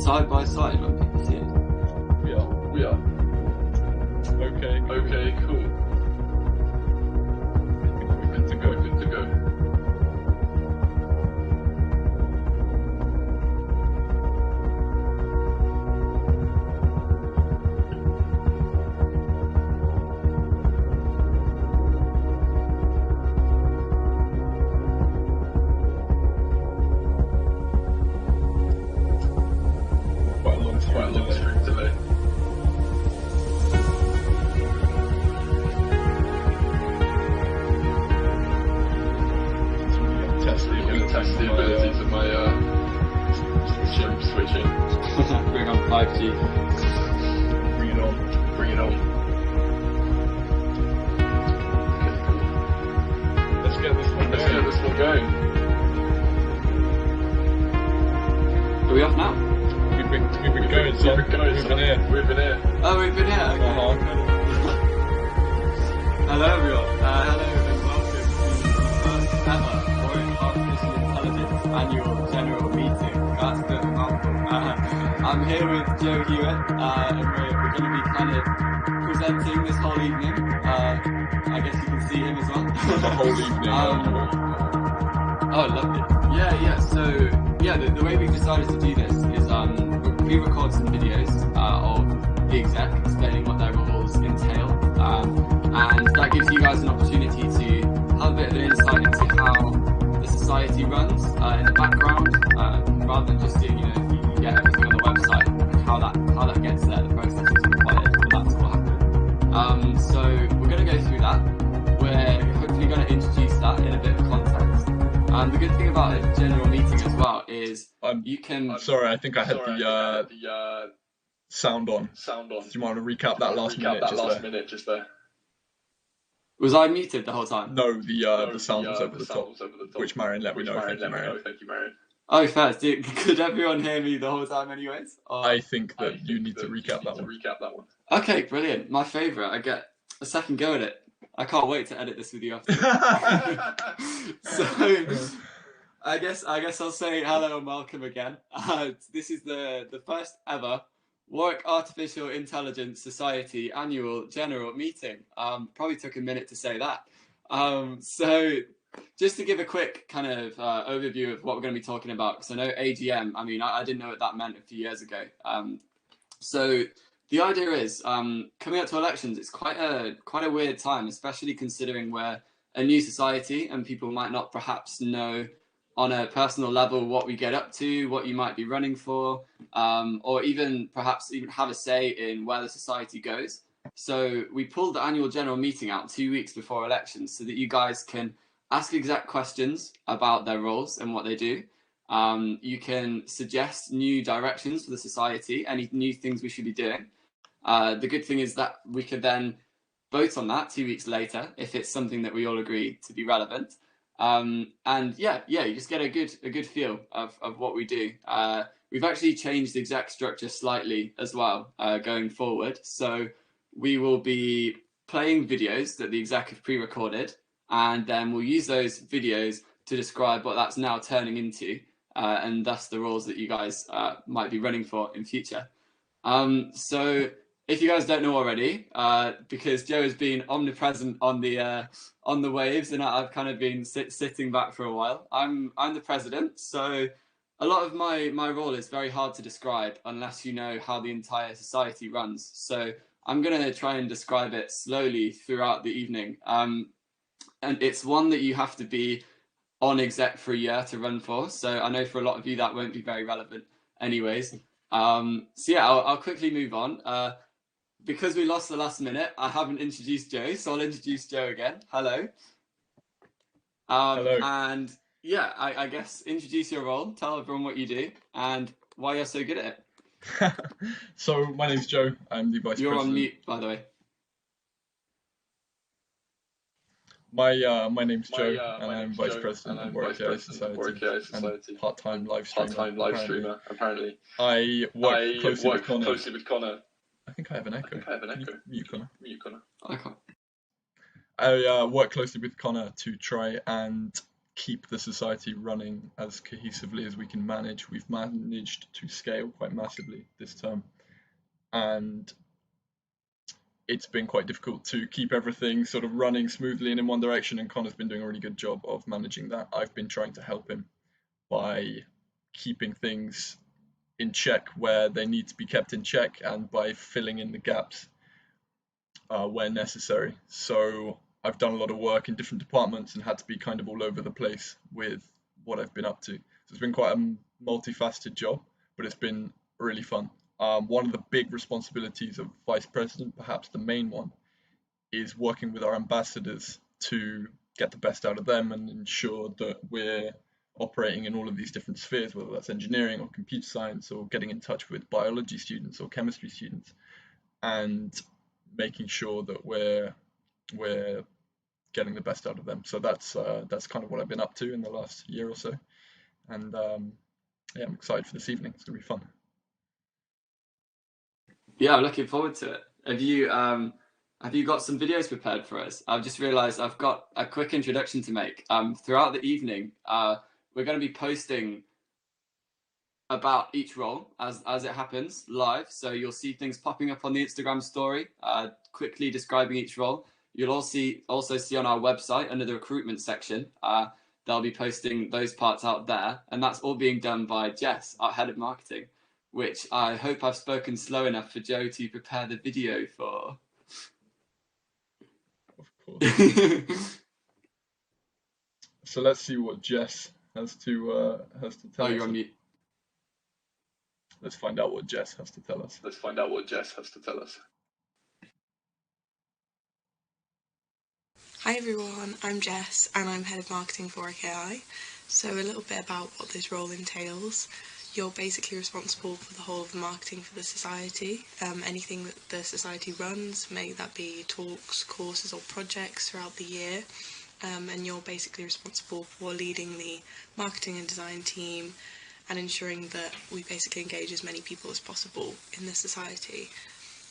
side by side when people see it? We are. Okay, cool. I think we're good to go. Quite a long stream delay. Test the abilities of my chip switching. Bring on 5G. Bring it on. Okay, cool. Let's get this one going. Are we off now? We've been going, son. We've been here. Oh, we've been here. Okay. Hello everyone. Hello and welcome to the first ever Warwick Artificial Intelligence Annual General Meeting. That's a bit of a mouthful. I'm here with Joe Hewitt, and we're going to be kind of presenting this whole evening. I guess you can see him as well. The whole evening. Oh, lovely. Yeah. So, the way we've decided to do this is we'll pre-record some videos of the exec explaining what their roles entail. And that gives you guys an opportunity to have a bit of an insight into how the society runs in the background, rather than just doing, you get everything on the website, how that gets there, the processes required for that to happen. So we're going to go through that. We're hopefully going to introduce that in a bit of context. The good thing about a general meeting as well is you can... Sorry, I think I had the sound on. Do you want to recap that last minute just there? Was I muted the whole time? No, the sound was over the top, which Marion let me know. Thank you, Marion. Oh, fair. Could everyone hear me the whole time anyways? I think that you need to recap that one. Okay, brilliant. My favourite. I get a second go at it. I can't wait to edit this with you after. So, I guess I'll say hello and welcome again. This is the first ever Warwick Artificial Intelligence Society Annual General Meeting. Probably took a minute to say that. So just to give a quick kind of overview of what we're going to be talking about, because I know AGM, I didn't know what that meant a few years ago. So the idea is, coming up to elections, it's quite a weird time, especially considering we're a new society and people might not perhaps know on a personal level what we get up to, what you might be running for, or perhaps even have a say in where the society goes. So we pulled the annual general meeting out 2 weeks before elections so that you guys can ask exact questions about their roles and what they do. You can suggest new directions for the society, any new things we should be doing. The good thing is that we could then vote on that 2 weeks later if it's something that we all agree to be relevant. You just get a good feel of what we do. We've actually changed the exec structure slightly as well going forward. So we will be playing videos that the exec have pre-recorded, and then we'll use those videos to describe what that's now turning into, and thus the roles that you guys might be running for in future. So if you guys don't know already, because Joe has been omnipresent on the waves, and I've kind of been sitting back for a while. I'm the president, so a lot of my role is very hard to describe unless you know how the entire society runs. So I'm going to try and describe it slowly throughout the evening. And it's one that you have to be on exec for a year to run for. So I know for a lot of you that won't be very relevant anyways. I'll quickly move on. Because we lost the last minute, I haven't introduced Joe, so I'll introduce Joe again. Hello. Hello. And yeah, I guess introduce your role, tell everyone what you do, and why you're so good at it. So my name's Joe. I'm the vice president. You're on mute, by the way. My name's Joe, and I'm vice president of Warwick AI Society, and part-time live streamer. Apparently, I work closely with Connor. I think I have an echo. Mute Connor. I can't. I work closely with Connor to try and keep the society running as cohesively as we can manage. We've managed to scale quite massively this term, and it's been quite difficult to keep everything sort of running smoothly and in one direction, and Connor's been doing a really good job of managing that. I've been trying to help him by keeping things in check where they need to be kept in check, and by filling in the gaps where necessary. So I've done a lot of work in different departments and had to be kind of all over the place with what I've been up to. So it's been quite a multifaceted job, but it's been really fun. One of the big responsibilities of vice president, perhaps the main one, is working with our ambassadors to get the best out of them and ensure that we're operating in all of these different spheres, whether that's engineering or computer science, or getting in touch with biology students or chemistry students, and making sure that we're getting the best out of them. So that's kind of what I've been up to in the last year or so, and yeah, I'm excited for this evening. It's gonna be fun. Yeah, I'm looking forward to it. Have you got some videos prepared for us? I've just realised I've got a quick introduction to make. Throughout the evening, we're going to be posting about each role as it happens live. So you'll see things popping up on the Instagram story, quickly describing each role. You'll also see on our website under the recruitment section, they'll be posting those parts out there, and that's all being done by Jess, our head of marketing, which I hope I've spoken slow enough for Joe to prepare the video for. Of course. So let's see what Jess has to tell us. Oh, you're on mute. Let's find out what Jess has to tell us. Hi everyone, I'm Jess and I'm Head of Marketing for Warwick AI. So a little bit about what this role entails. You're basically responsible for the whole of the marketing for the society. Anything that the society runs, may that be talks, courses or projects throughout the year. And you're basically responsible for leading the marketing and design team and ensuring that we basically engage as many people as possible in the society.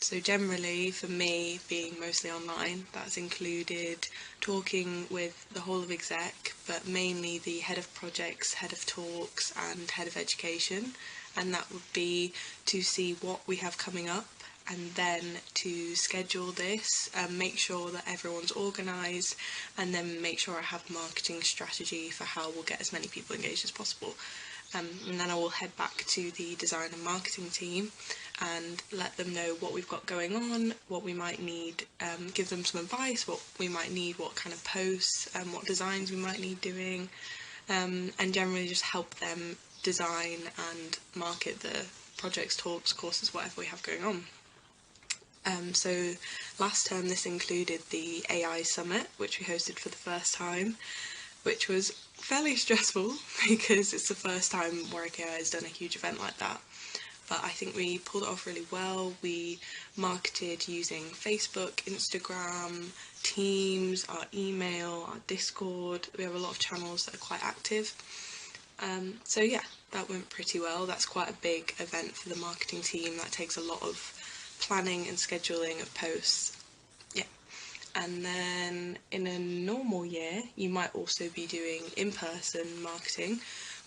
So generally, for me, being mostly online, that's included talking with the whole of exec, but mainly the head of projects, head of talks and head of education. And that would be to see what we have coming up and then to schedule this, make sure that everyone's organised, and then make sure I have a marketing strategy for how we'll get as many people engaged as possible. And then I will head back to the design and marketing team and let them know what we've got going on, what we might need, give them some advice, what we might need, what kind of posts, what designs we might need doing, and generally just help them design and market the projects, talks, courses, whatever we have going on. So last term this included the AI Summit, which we hosted for the first time, which was fairly stressful because it's the first time Warwick AI has done a huge event like that. But I think we pulled it off really well. We marketed using Facebook, Instagram, Teams, our email, our Discord. We have a lot of channels that are quite active. So yeah, that went pretty well. That's quite a big event for the marketing team. That takes a lot of planning and scheduling of posts. Yeah. And then in a normal year, you might also be doing in-person marketing,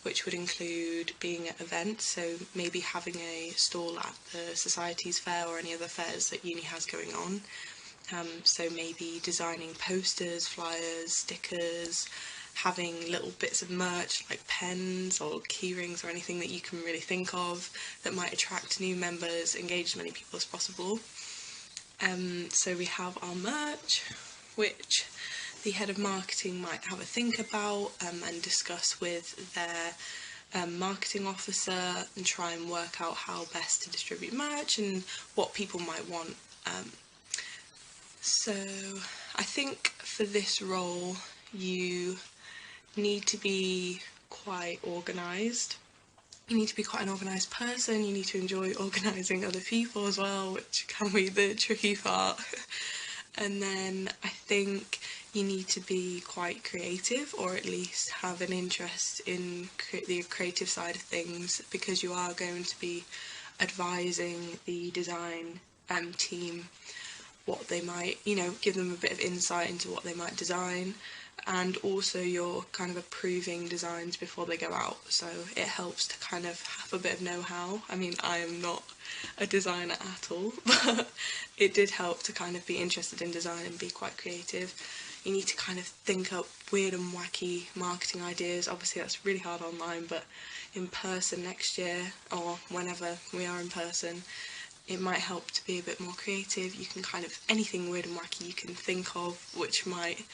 which would include being at events, so maybe having a stall at the Society's Fair or any other fairs that uni has going on. So maybe designing posters, flyers, stickers, having little bits of merch like pens or key rings or anything that you can really think of that might attract new members, engage as many people as possible. So we have our merch, which the head of marketing might have a think about and discuss with their marketing officer and try and work out how best to distribute merch and what people might want. So I think for this role you need to be quite organised. You need to be quite an organised person, you need to enjoy organising other people as well, which can be the tricky part. And then I think you need to be quite creative, or at least have an interest in the creative side of things, because you are going to be advising the design team what they might, give them a bit of insight into what they might design. and also you're kind of approving designs before they go out, so it helps to kind of have a bit of know-how. I mean, I am not a designer at all, but it did help to kind of be interested in design and be quite creative. You need to kind of think up weird and wacky marketing ideas. Obviously that's really hard online, but in person next year, or whenever we are in person, it might help to be a bit more creative. You can kind of, anything weird and wacky you can think of which might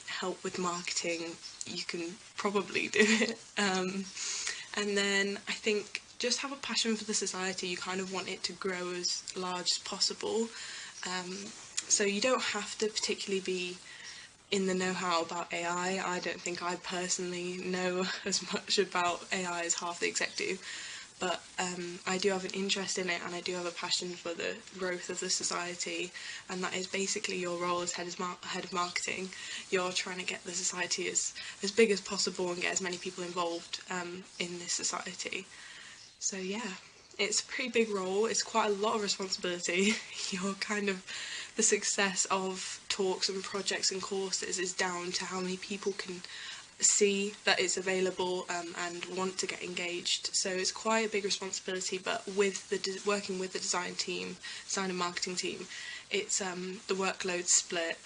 help with marketing, you can probably do it. And then I think just have a passion for the society. You kind of want it to grow as large as possible. So you don't have to particularly be in the know-how about AI. I don't think I personally know as much about AI as half the exec do. But I do have an interest in it, and I do have a passion for the growth of the society, and that is basically your role as head of marketing. You're trying to get the society as big as possible and get as many people involved in this society. So yeah, it's a pretty big role. It's quite a lot of responsibility. You're kind of, the success of talks and projects and courses is down to how many people can see that it's available and want to get engaged. So it's quite a big responsibility, but with the working with the design and marketing team, it's the workload's split,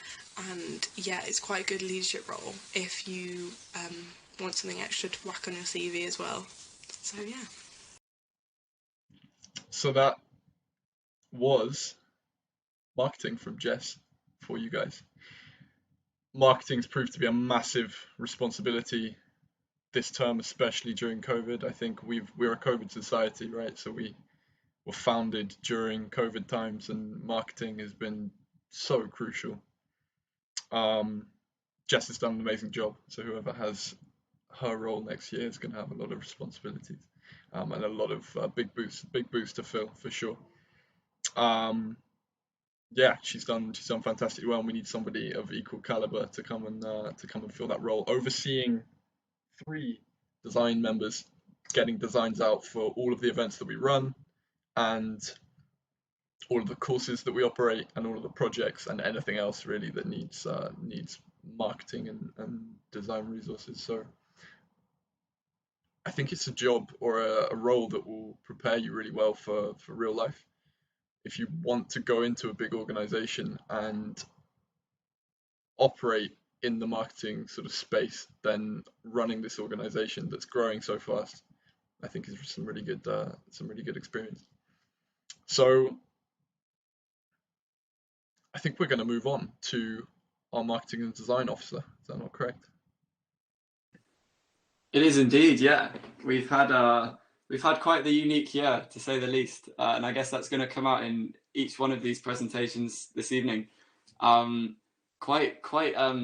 and yeah, it's quite a good leadership role if you want something extra to whack on your CV as well. So yeah. So that was marketing from Jess for you guys. Marketing's proved to be a massive responsibility this term, especially during COVID. I think we're a COVID society, right? So we were founded during COVID times, and marketing has been so crucial. Jess has done an amazing job. So whoever has her role next year is going to have a lot of responsibilities and a lot of big boots to fill for sure. Yeah, she's done fantastically well, and we need somebody of equal caliber to come and fill that role, overseeing 3 design members, getting designs out for all of the events that we run, and all of the courses that we operate, and all of the projects, and anything else really that needs marketing and design resources. So I think it's a job or a role that will prepare you really well for real life. If you want to go into a big organization and operate in the marketing sort of space, then running this organization that's growing so fast, I think is some really good experience. So I think we're going to move on to our marketing and design officer. Is that not correct? It is indeed, yeah. We've had quite the unique year, to say the least, and I guess that's going to come out in each one of these presentations this evening. Quite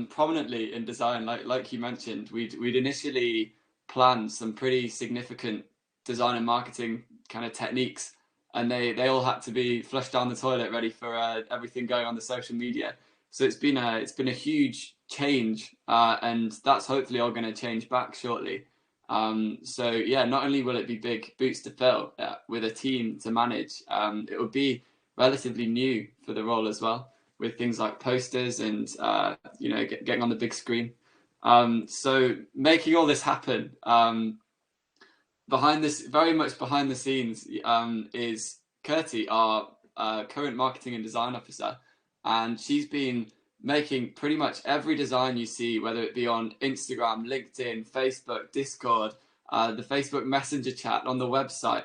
prominently in design, like you mentioned, we'd initially planned some pretty significant design and marketing kind of techniques, and they all had to be flushed down the toilet, ready for everything going on the social media. So it's been a huge change, and that's hopefully all going to change back shortly. So yeah, not only will it be big boots to fill with a team to manage, it will be relatively new for the role as well, with things like posters and getting on the big screen. So making all this happen, very much behind the scenes, is Kirsty, our current marketing and design officer, and she's been making pretty much every design you see, whether it be on Instagram, LinkedIn, Facebook, Discord, the Facebook Messenger chat, on the website.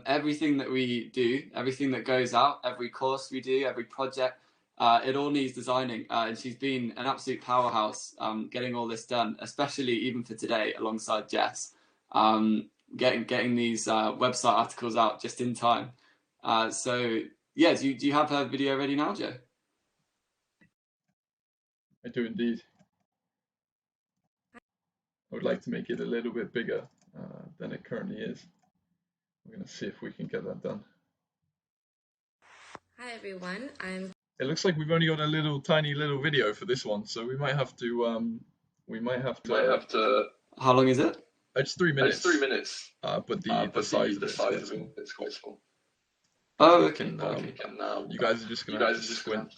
Everything that we do, everything that goes out, every course we do, every project, it all needs designing, and she's been an absolute powerhouse getting all this done, especially even for today alongside Jess, getting these website articles out just in time. So yeah, do you have her video ready now, Joe? I do indeed. I would like to make it a little bit bigger than it currently is. We're going to see if we can get that done. Hi everyone, It looks like we've only got a tiny little video for this one, so we might have to. How long is it? It's 3 minutes. But the size of it is quite small. Oh, okay. You guys are just gonna have to squint.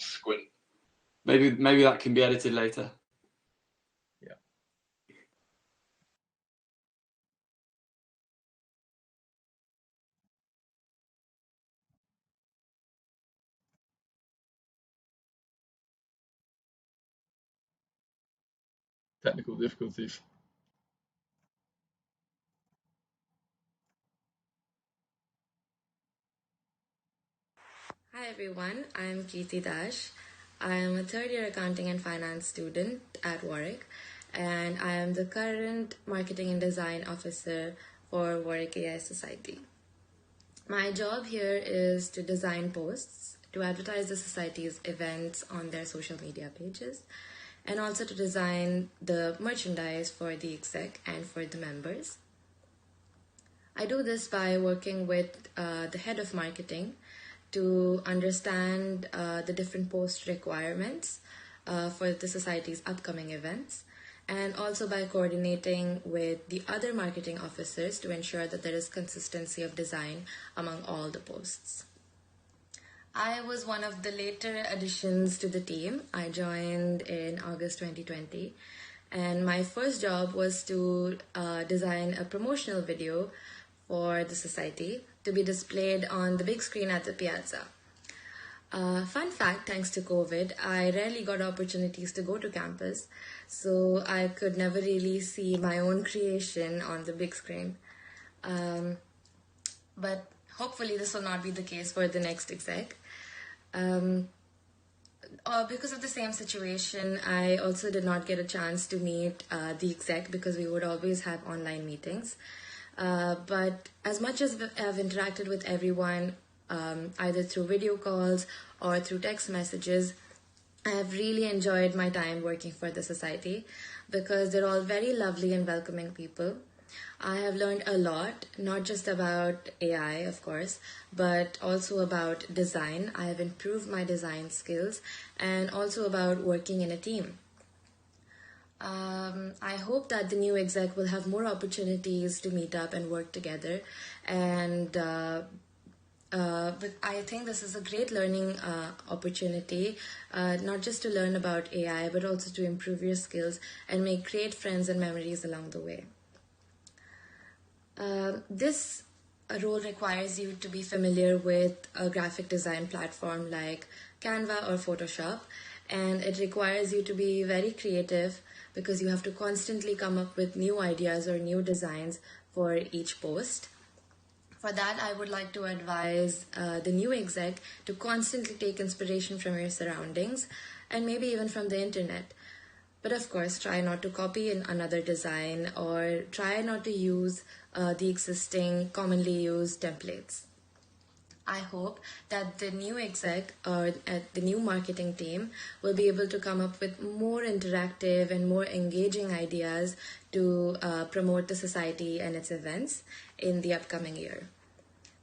Maybe that can be edited later. technical difficulties. Hi everyone, I'm Kirti Dash. I am a third year accounting and finance student at Warwick, and I am the current marketing and design officer for Warwick AI Society. My job here is to design posts to advertise the society's events on their social media pages, and also to design the merchandise for the exec and for the members. I do this by working with the head of marketing to understand the different post requirements for the society's upcoming events, and also by coordinating with the other marketing officers to ensure that there is consistency of design among all the posts. I was one of the later additions to the team. I joined in August 2020, and my first job was to design a promotional video for the society to be displayed on the big screen at the piazza. Fun fact, thanks to COVID, I rarely got opportunities to go to campus, so I could never really see my own creation on the big screen. But hopefully this will not be the case for the next exec. Because of the same situation, I also did not get a chance to meet the exec because we would always have online meetings. But as much as I've interacted with everyone, either through video calls or through text messages, I have really enjoyed my time working for the society because they're all very lovely and welcoming people. I have learned a lot, not just about AI, of course, but also about design. I have improved my design skills and also about working in a team. I hope that the new exec will have more opportunities to meet up and work together, and but I think this is a great learning opportunity, not just to learn about AI, but also to improve your skills and make great friends and memories along the way. This role requires you to be familiar with a graphic design platform like Canva or Photoshop, and it requires you to be very creative because you have to constantly come up with new ideas or new designs for each post. For that, I would like to advise the new exec to constantly take inspiration from your surroundings and maybe even from the internet. But of course, try not to copy another design or try not to use the existing commonly used templates. I hope that the new exec or the new marketing team will be able to come up with more interactive and more engaging ideas to promote the society and its events in the upcoming year.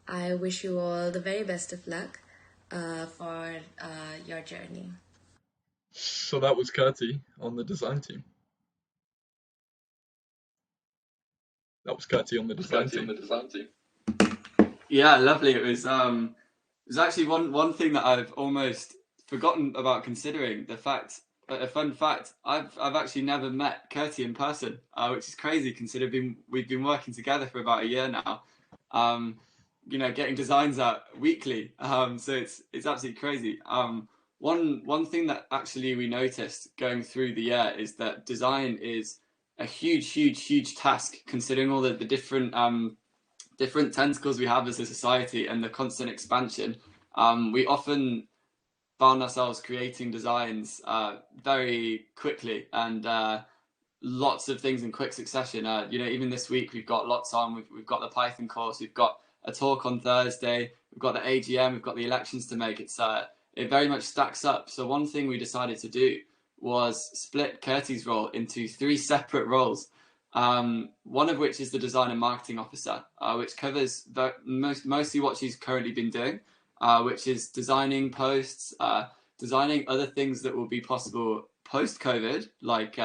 I wish you all the very best of luck for your journey. So that was Kirti on the design team. Yeah, lovely. It was actually one thing that I've almost forgotten about considering. A fun fact, I've actually never met Kirti in person, which is crazy considering we've been working together for about a year now. Getting designs out weekly. So it's absolutely crazy. One thing that actually we noticed going through the year is that design is a huge task considering all the different tentacles we have as a society and the constant expansion. We often found ourselves creating designs very quickly and lots of things in quick succession. Even this week we've got lots on. We've got the Python course, we've got a talk on Thursday, we've got the AGM, we've got the elections to make. It very much stacks up. So one thing we decided to do was split Kirti's role into 3 separate roles. One of which is the design and marketing officer, which covers mostly what she's currently been doing, which is designing posts, designing other things that will be possible post-COVID, like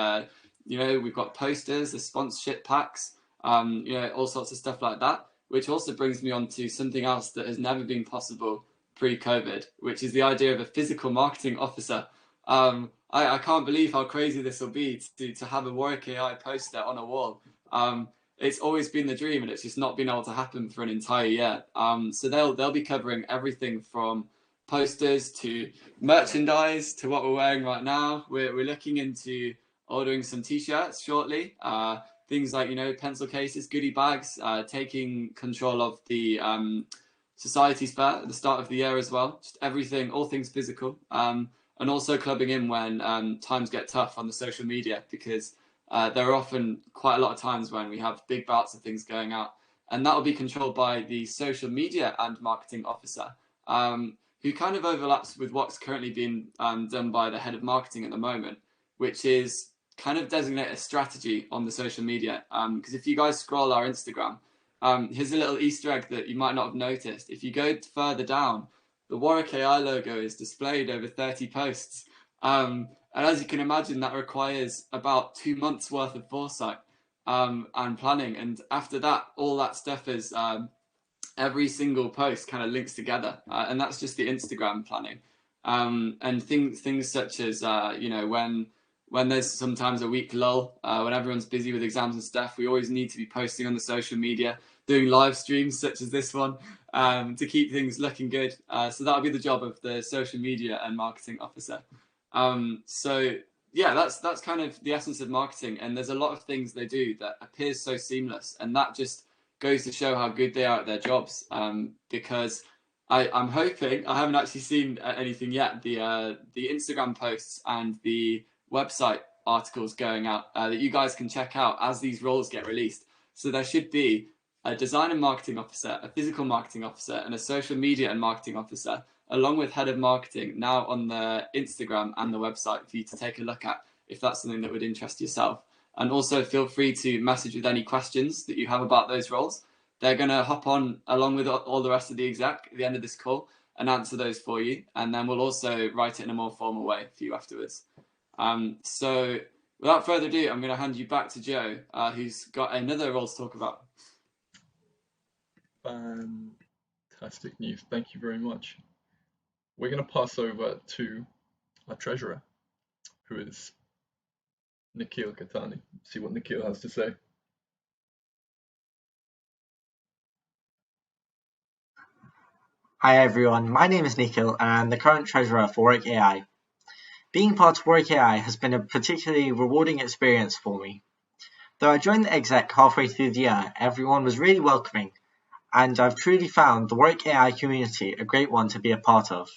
we've got posters, the sponsorship packs, all sorts of stuff like that, which also brings me on to something else that has never been possible pre-COVID, which is the idea of a physical marketing officer. I can't believe how crazy this will be to have a Warwick AI poster on a wall. It's always been the dream, and it's just not been able to happen for an entire year. So they'll be covering everything from posters to merchandise to what we're wearing right now. We're looking into ordering some t-shirts shortly. Things like, you know, pencil cases, goodie bags, taking control of the society's fair at the start of the year as well. Just everything, all things physical. And also clubbing in when times get tough on the social media, because there are often quite a lot of times when we have big bouts of things going out. And that will be controlled by the social media and marketing officer, who kind of overlaps with what's currently being done by the head of marketing at the moment, which is kind of designate a strategy on the social media. Because if you guys scroll our Instagram, here's a little Easter egg that you might not have noticed. If you go further down, the Warwick AI logo is displayed over 30 posts. And as you can imagine, that requires about 2 months worth of foresight and planning. And after that, all that stuff is every single post kind of links together. And that's just the Instagram planning. And things such as, you know, when there's sometimes a week lull, when everyone's busy with exams and stuff, we always need to be posting on the social media, doing live streams such as this one, to keep things looking good. So that'll be the job of the social media and marketing officer. So yeah, that's kind of the essence of marketing. And there's a lot of things they do that appears so seamless, and that just goes to show how good they are at their jobs. Because I'm hoping, I haven't actually seen anything yet, the Instagram posts and the website articles going out that you guys can check out as these roles get released. So there should be a design and marketing officer, a physical marketing officer, and a social media and marketing officer, along with head of marketing, now on the Instagram and the website for you to take a look at if that's something that would interest yourself. And also feel free to message with any questions that you have about those roles. They're going to hop on along with all the rest of the exec at the end of this call and answer those for you. And then we'll also write it in a more formal way for you afterwards. So without further ado, I'm going to hand you back to Joe, who's got another role to talk about. Fantastic news. Thank you very much. We're going to pass over to our treasurer, who is Nikhil Katani. See what Nikhil has to say. Hi everyone, my name is Nikhil and I'm the current treasurer for Warwick AI. Being part of Warwick AI has been a particularly rewarding experience for me. Though I joined the exec halfway through the year, everyone was really welcoming, and I've truly found the Warwick AI community a great one to be a part of.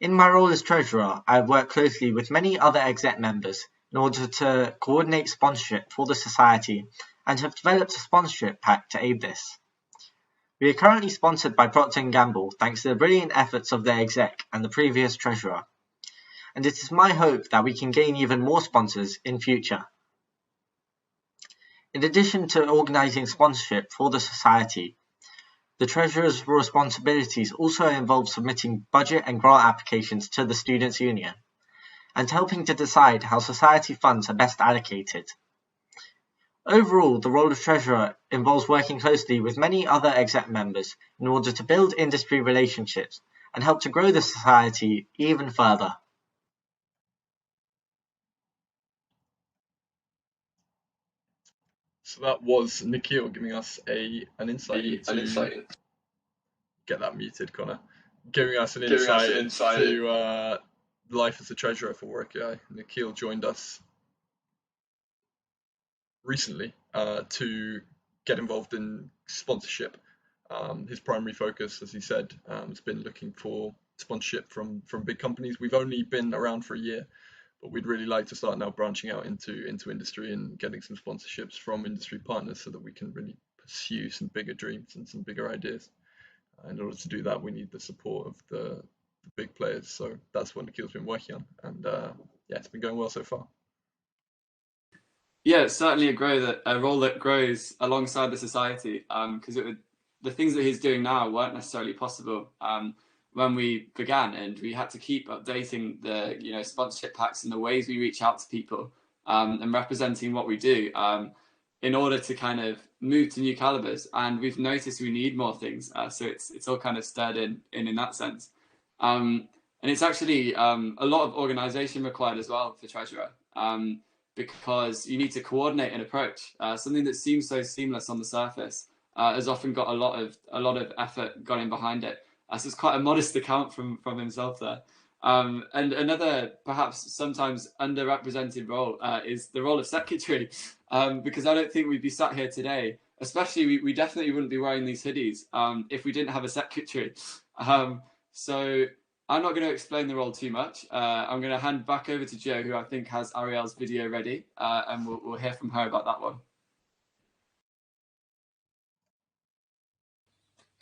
In my role as treasurer, I've worked closely with many other exec members in order to coordinate sponsorship for the society and have developed a sponsorship pack to aid this. We are currently sponsored by Procter & Gamble thanks to the brilliant efforts of the exec and the previous treasurer, and it is my hope that we can gain even more sponsors in future. In addition to organising sponsorship for the society, the treasurer's responsibilities also involve submitting budget and grant applications to the Students' Union, and helping to decide how society funds are best allocated. Overall, the role of treasurer involves working closely with many other exec members in order to build industry relationships and help to grow the society even further. So that was Nikhil giving us an insight into... Get that muted, Connor. Giving us an insight to life as a treasurer for Warwick AI. Nikhil joined us recently to get involved in sponsorship. His primary focus, as he said, has been looking for sponsorship from big companies. We've only been around for a year, but we'd really like to start now branching out into industry and getting some sponsorships from industry partners so that we can really pursue some bigger dreams and some bigger ideas. In order to do that, we need the support of the big players. So that's what Nikhil's been working on, and yeah, it's been going well so far. Yeah, it's certainly a role that grows alongside the society, because the things that he's doing now weren't necessarily possible when we began, and we had to keep updating the sponsorship packs and the ways we reach out to people and representing what we do in order to kind of move to new calibers. And we've noticed we need more things, so it's all kind of stirred in that sense. And it's actually a lot of organisation required as well for treasurer. Because you need to coordinate an approach. Something that seems so seamless on the surface has often got a lot of effort gone in behind it. So it's quite a modest account from himself there. And another perhaps sometimes underrepresented role is the role of secretary, because I don't think we'd be sat here today, especially we definitely wouldn't be wearing these hoodies if we didn't have a secretary. So I'm not going to explain the role too much. I'm going to hand back over to Jo, who I think has Ariel's video ready, and we'll hear from her about that one.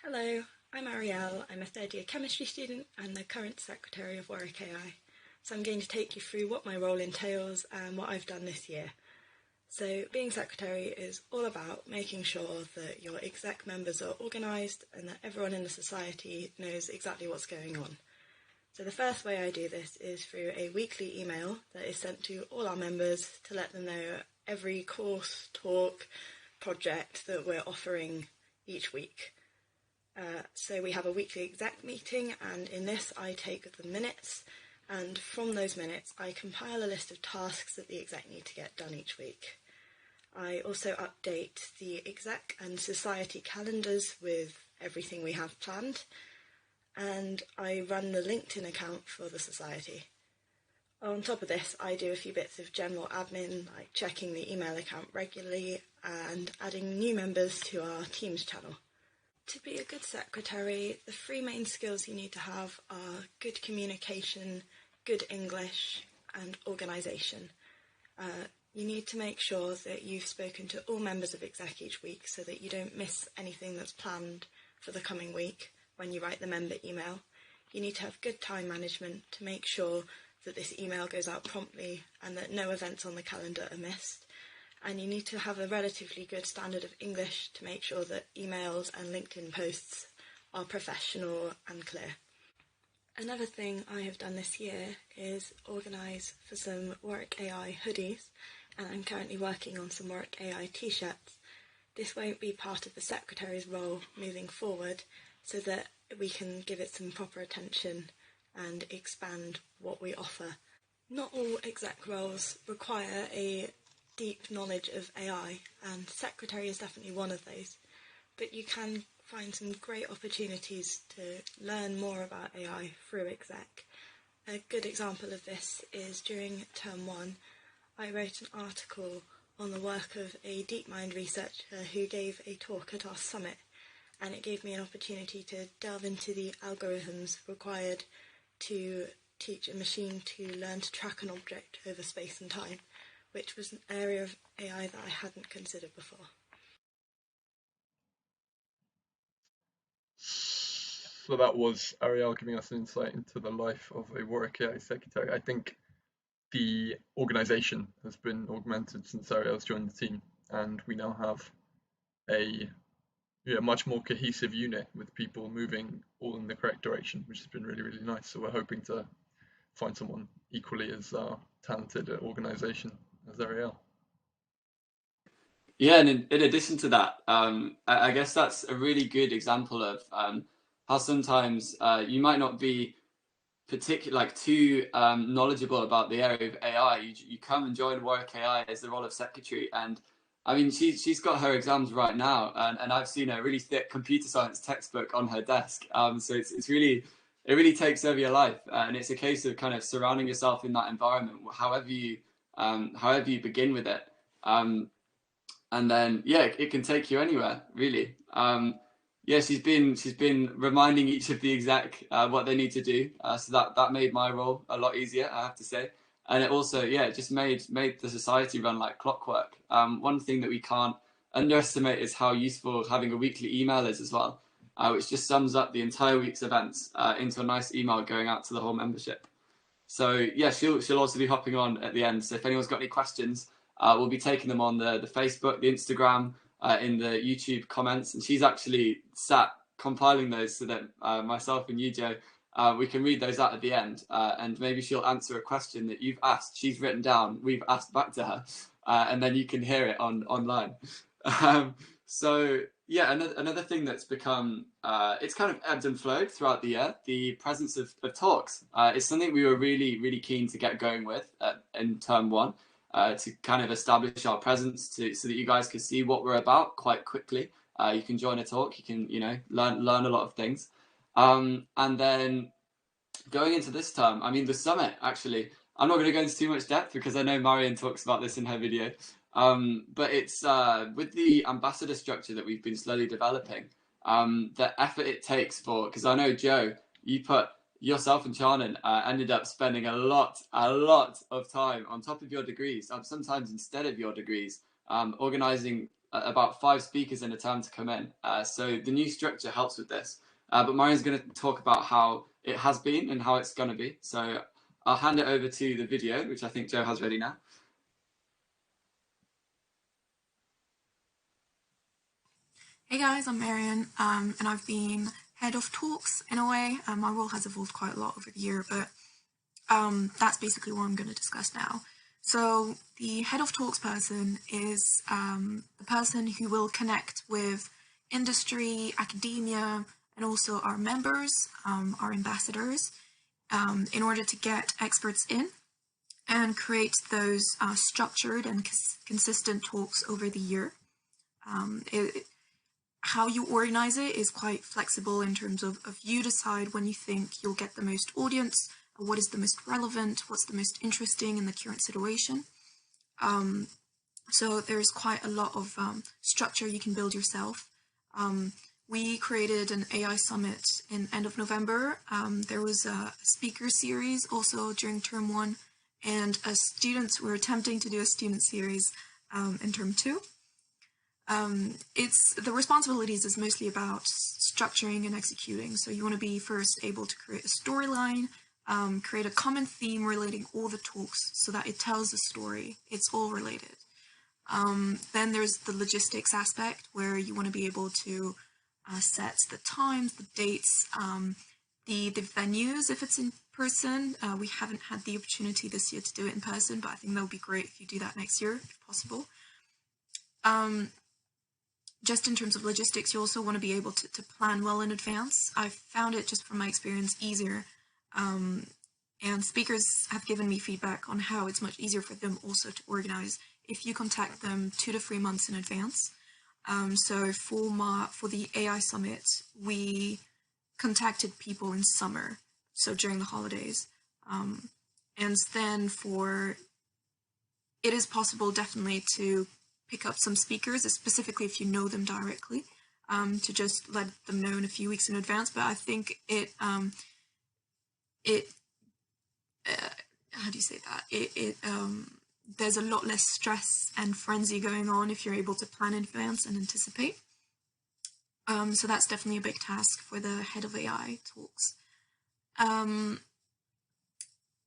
Hello, I'm Ariel. I'm a third year chemistry student and the current secretary of Warwick AI. So I'm going to take you through what my role entails and what I've done this year. So being secretary is all about making sure that your exec members are organised and that everyone in the society knows exactly what's going on. So the first way I do this is through a weekly email that is sent to all our members to let them know every course, talk, project that we're offering each week. So we have a weekly exec meeting, and in this I take the minutes, and from those minutes I compile a list of tasks that the exec need to get done each week. I also update the exec and society calendars with everything we have planned, and I run the LinkedIn account for the society. On top of this, I do a few bits of general admin, like checking the email account regularly and adding new members to our Teams channel. To be a good secretary, the three main skills you need to have are good communication, good English, and organisation. You need to make sure that you've spoken to all members of exec each week so that you don't miss anything that's planned for the coming week when you write the member email. You need to have good time management to make sure that this email goes out promptly and that no events on the calendar are missed. And you need to have a relatively good standard of English to make sure that emails and LinkedIn posts are professional and clear. Another thing I have done this year is organise for some Warwick AI hoodies, and I'm currently working on some Warwick AI t-shirts. This won't be part of the secretary's role moving forward, so that we can give it some proper attention and expand what we offer. Not all exec roles require a deep knowledge of AI, and secretary is definitely one of those, but you can find some great opportunities to learn more about AI through exec. A good example of this is during term 1, I wrote an article on the work of a DeepMind researcher who gave a talk at our summit, and it gave me an opportunity to delve into the algorithms required to teach a machine to learn to track an object over space and time, which was an area of AI that I hadn't considered before. So that was Ariel giving us an insight into the life of a Warwick AI secretary. I think the organisation has been augmented since Ariel's joined the team, and we now have a much more cohesive unit with people moving all in the correct direction, which has been really, really nice. So we're hoping to find someone equally as talented at organisation as Ariel. Yeah, and in addition to that, I guess that's a really good example of how sometimes you might not be particularly too knowledgeable about the area of AI. You come and join Warwick AI as the role of secretary, and I mean she's got her exams right now, and I've seen a really thick computer science textbook on her desk. So it really takes over your life, and it's a case of kind of surrounding yourself in that environment, however you begin with it. And then it can take you anywhere, really. She's been reminding each of the exec what they need to do, so that made my role a lot easier, I have to say. And it also just made the society run like clockwork. One thing that we can't underestimate is how useful having a weekly email is as well, which just sums up the entire week's events into a nice email going out to the whole membership. So she'll also be hopping on at the end. So if anyone's got any questions, we'll be taking them on the Facebook, the Instagram, in the YouTube comments. And she's actually sat compiling those so that myself and you, Jo, we can read those out at the end. And maybe she'll answer a question that you've asked, she's written down, we've asked back to her, and then you can hear it online. Another thing that's become, it's kind of ebbed and flowed throughout the year, the presence of talks. It's something we were really, really keen to get going with in term 1, to kind of establish our presence so that you guys could see what we're about quite quickly. You can join a talk, you can, learn a lot of things. And then going into this term, I mean, the summit, actually, I'm not going to go into too much depth because I know Marion talks about this in her video. But it's with the ambassador structure that we've been slowly developing, the effort it takes for, because I know, Joe, you put yourself and Charnan ended up spending a lot of time on top of your degrees, sometimes instead of your degrees, organizing about 5 speakers in a term to come in. So the new structure helps with this. But Marion's going to talk about how it has been and how it's going to be. So I'll hand it over to the video, which I think Joe has ready now. Hey guys, I'm Marion, and I've been head of talks in a way. My role has evolved quite a lot over the year, but that's basically what I'm going to discuss now. So the head of talks person is the person who will connect with industry, academia, and also our members, our ambassadors, in order to get experts in and create those structured and consistent talks over the year. How you organize it is quite flexible in terms of you decide when you think you'll get the most audience, what is the most relevant, what's the most interesting in the current situation. So there's quite a lot of structure you can build yourself. We created an AI summit in end of November. There was a speaker series also during term 1, and students were attempting to do a student series in term 2. It's the responsibilities is mostly about structuring and executing. So you want to be first able to create a storyline, create a common theme relating all the talks so that it tells a story. It's all related. Then there's the logistics aspect where you want to be able to set the times, the dates, the venues if it's in person. We haven't had the opportunity this year to do it in person, but I think that would be great if you do that next year if possible. Just in terms of logistics, you also want to be able to plan well in advance. I've found it, just from my experience, easier. And speakers have given me feedback on how it's much easier for them also to organize if you contact them 2 to 3 months in advance. So for the AI Summit, we contacted people in summer, so during the holidays. And then it is possible definitely to pick up some speakers, specifically if you know them directly, to just let them know in a few weeks in advance. But I think how do you say that? There's a lot less stress and frenzy going on if you're able to plan in advance and anticipate. So that's definitely a big task for the head of AI talks.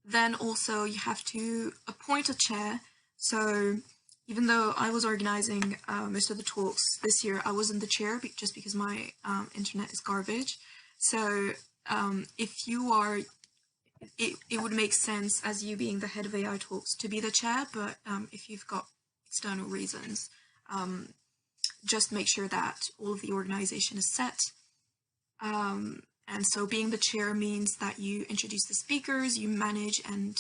Then also you have to appoint a chair. So even though I was organizing most of the talks this year, I wasn't the chair just because my internet is garbage. So if you are, it would make sense as you being the head of AI talks to be the chair, but if you've got external reasons, just make sure that all of the organization is set. And so being the chair means that you introduce the speakers, you manage and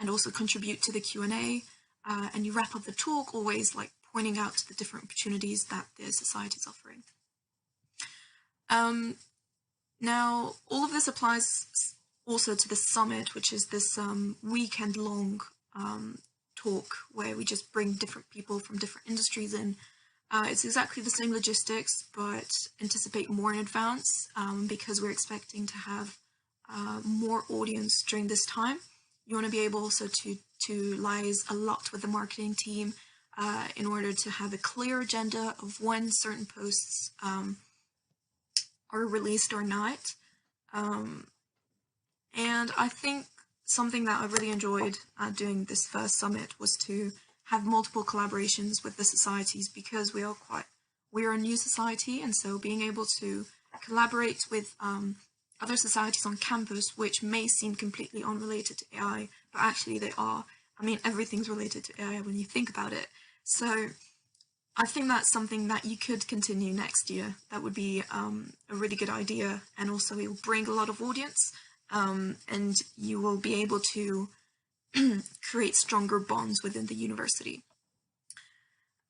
also contribute to the Q&A, and you wrap up the talk, always like pointing out the different opportunities that the society is offering. Now, all of this applies also to the summit, which is this weekend-long talk where we just bring different people from different industries in. It's exactly the same logistics, but anticipate more in advance because we're expecting to have more audience during this time. You want to be able also to liaise a lot with the marketing team in order to have a clear agenda of when certain posts are released or not. And I think something that I really enjoyed doing this first summit was to have multiple collaborations with the societies, because we're a new society, and so being able to collaborate with other societies on campus, which may seem completely unrelated to AI, but actually they are. I mean, everything's related to AI when you think about it. So I think that's something that you could continue next year. That would be a really good idea, and also it will bring a lot of audience, and you will be able to create stronger bonds within the university.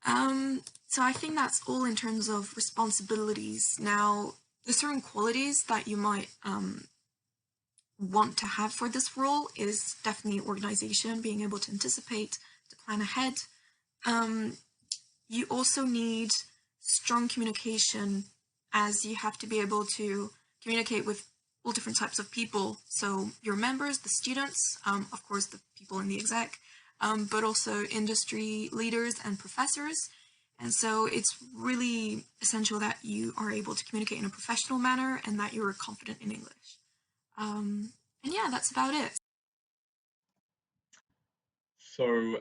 So I think that's all in terms of responsibilities. Now, there's certain qualities that you might want to have for this role is definitely organization, being able to anticipate, to plan ahead. You also need strong communication, as you have to be able to communicate with all different types of people. So your members, the students, of course, the people in the exec, but also industry leaders and professors. And so it's really essential that you are able to communicate in a professional manner and that you're confident in English. And yeah, that's about it. So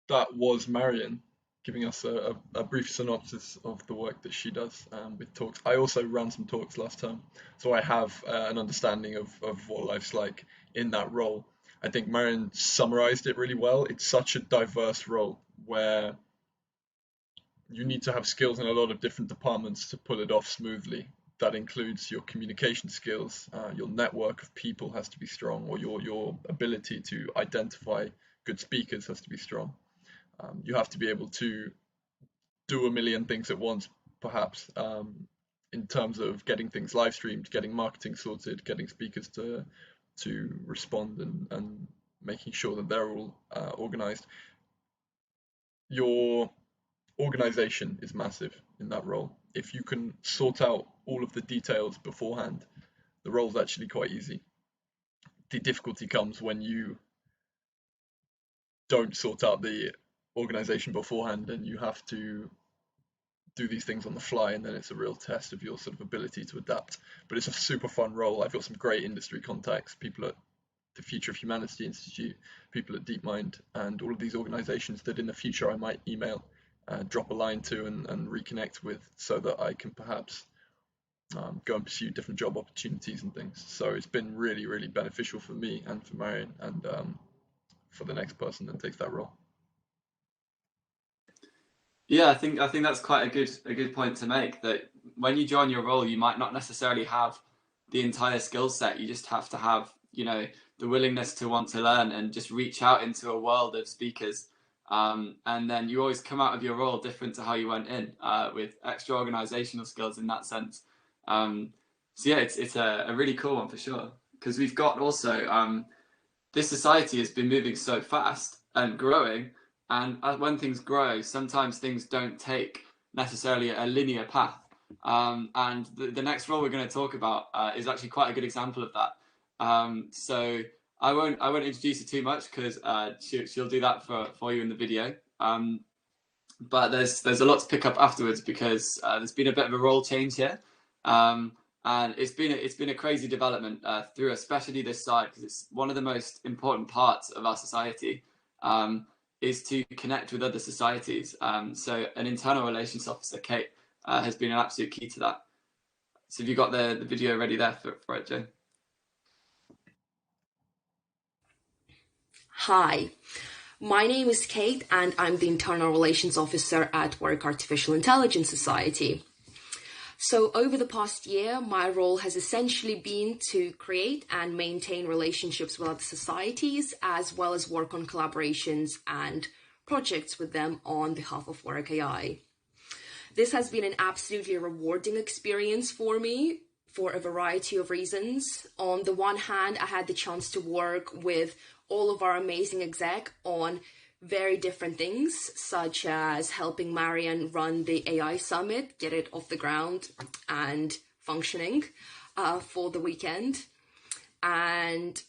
that was Marion giving us a brief synopsis of the work that she does with talks. I also ran some talks last term, so I have an understanding of what life's like in that role. I think Marion summarized it really well. It's such a diverse role where you need to have skills in a lot of different departments to pull it off smoothly. That includes your communication skills, your network of people has to be strong, or your ability to identify good speakers has to be strong. You have to be able to do a million things at once, perhaps, in terms of getting things live streamed, getting marketing sorted, getting speakers to respond, and making sure that they're all organized. Your organization is massive in that role. If you can sort out all of the details beforehand, the role's actually quite easy. The difficulty comes when you don't sort out the organization beforehand and you have to do these things on the fly, and then it's a real test of your sort of ability to adapt. But it's a super fun role. I've got some great industry contacts, people at the Future of Humanity Institute, people at DeepMind, and all of these organizations that in the future I might email, drop a line to and reconnect with, so that I can perhaps go and pursue different job opportunities and things. So it's been really, really beneficial for me and for Marion and for the next person that takes that role. Yeah, I think that's quite a good point to make, that when you join your role, you might not necessarily have the entire skill set. You just have to have, you know, the willingness to want to learn and just reach out into a world of speakers. And then you always come out of your role different to how you went in, with extra organizational skills in that sense. So yeah, it's a really cool one for sure, because we've got also this society has been moving so fast and growing, and when things grow, sometimes things don't take necessarily a linear path. And the next role we're going to talk about is actually quite a good example of that. So I won't introduce it too much, because she'll do that for you in the video. But there's a lot to pick up afterwards, because there's been a bit of a role change here. And it's been a crazy development through especially this side, because it's one of the most important parts of our society, is to connect with other societies. So an internal relations officer, Kate, has been an absolute key to that. So have you got the video ready there for it, Joe? Hi, my name is Kate and I'm the Internal Relations Officer at Warwick Artificial Intelligence Society. So over the past year, my role has essentially been to create and maintain relationships with other societies, as well as work on collaborations and projects with them on behalf of Warwick AI. This has been an absolutely rewarding experience for me for a variety of reasons. On the one hand, I had the chance to work with all of our amazing exec on very different things, such as helping Marion run the AI Summit, get it off the ground and functioning for the weekend. And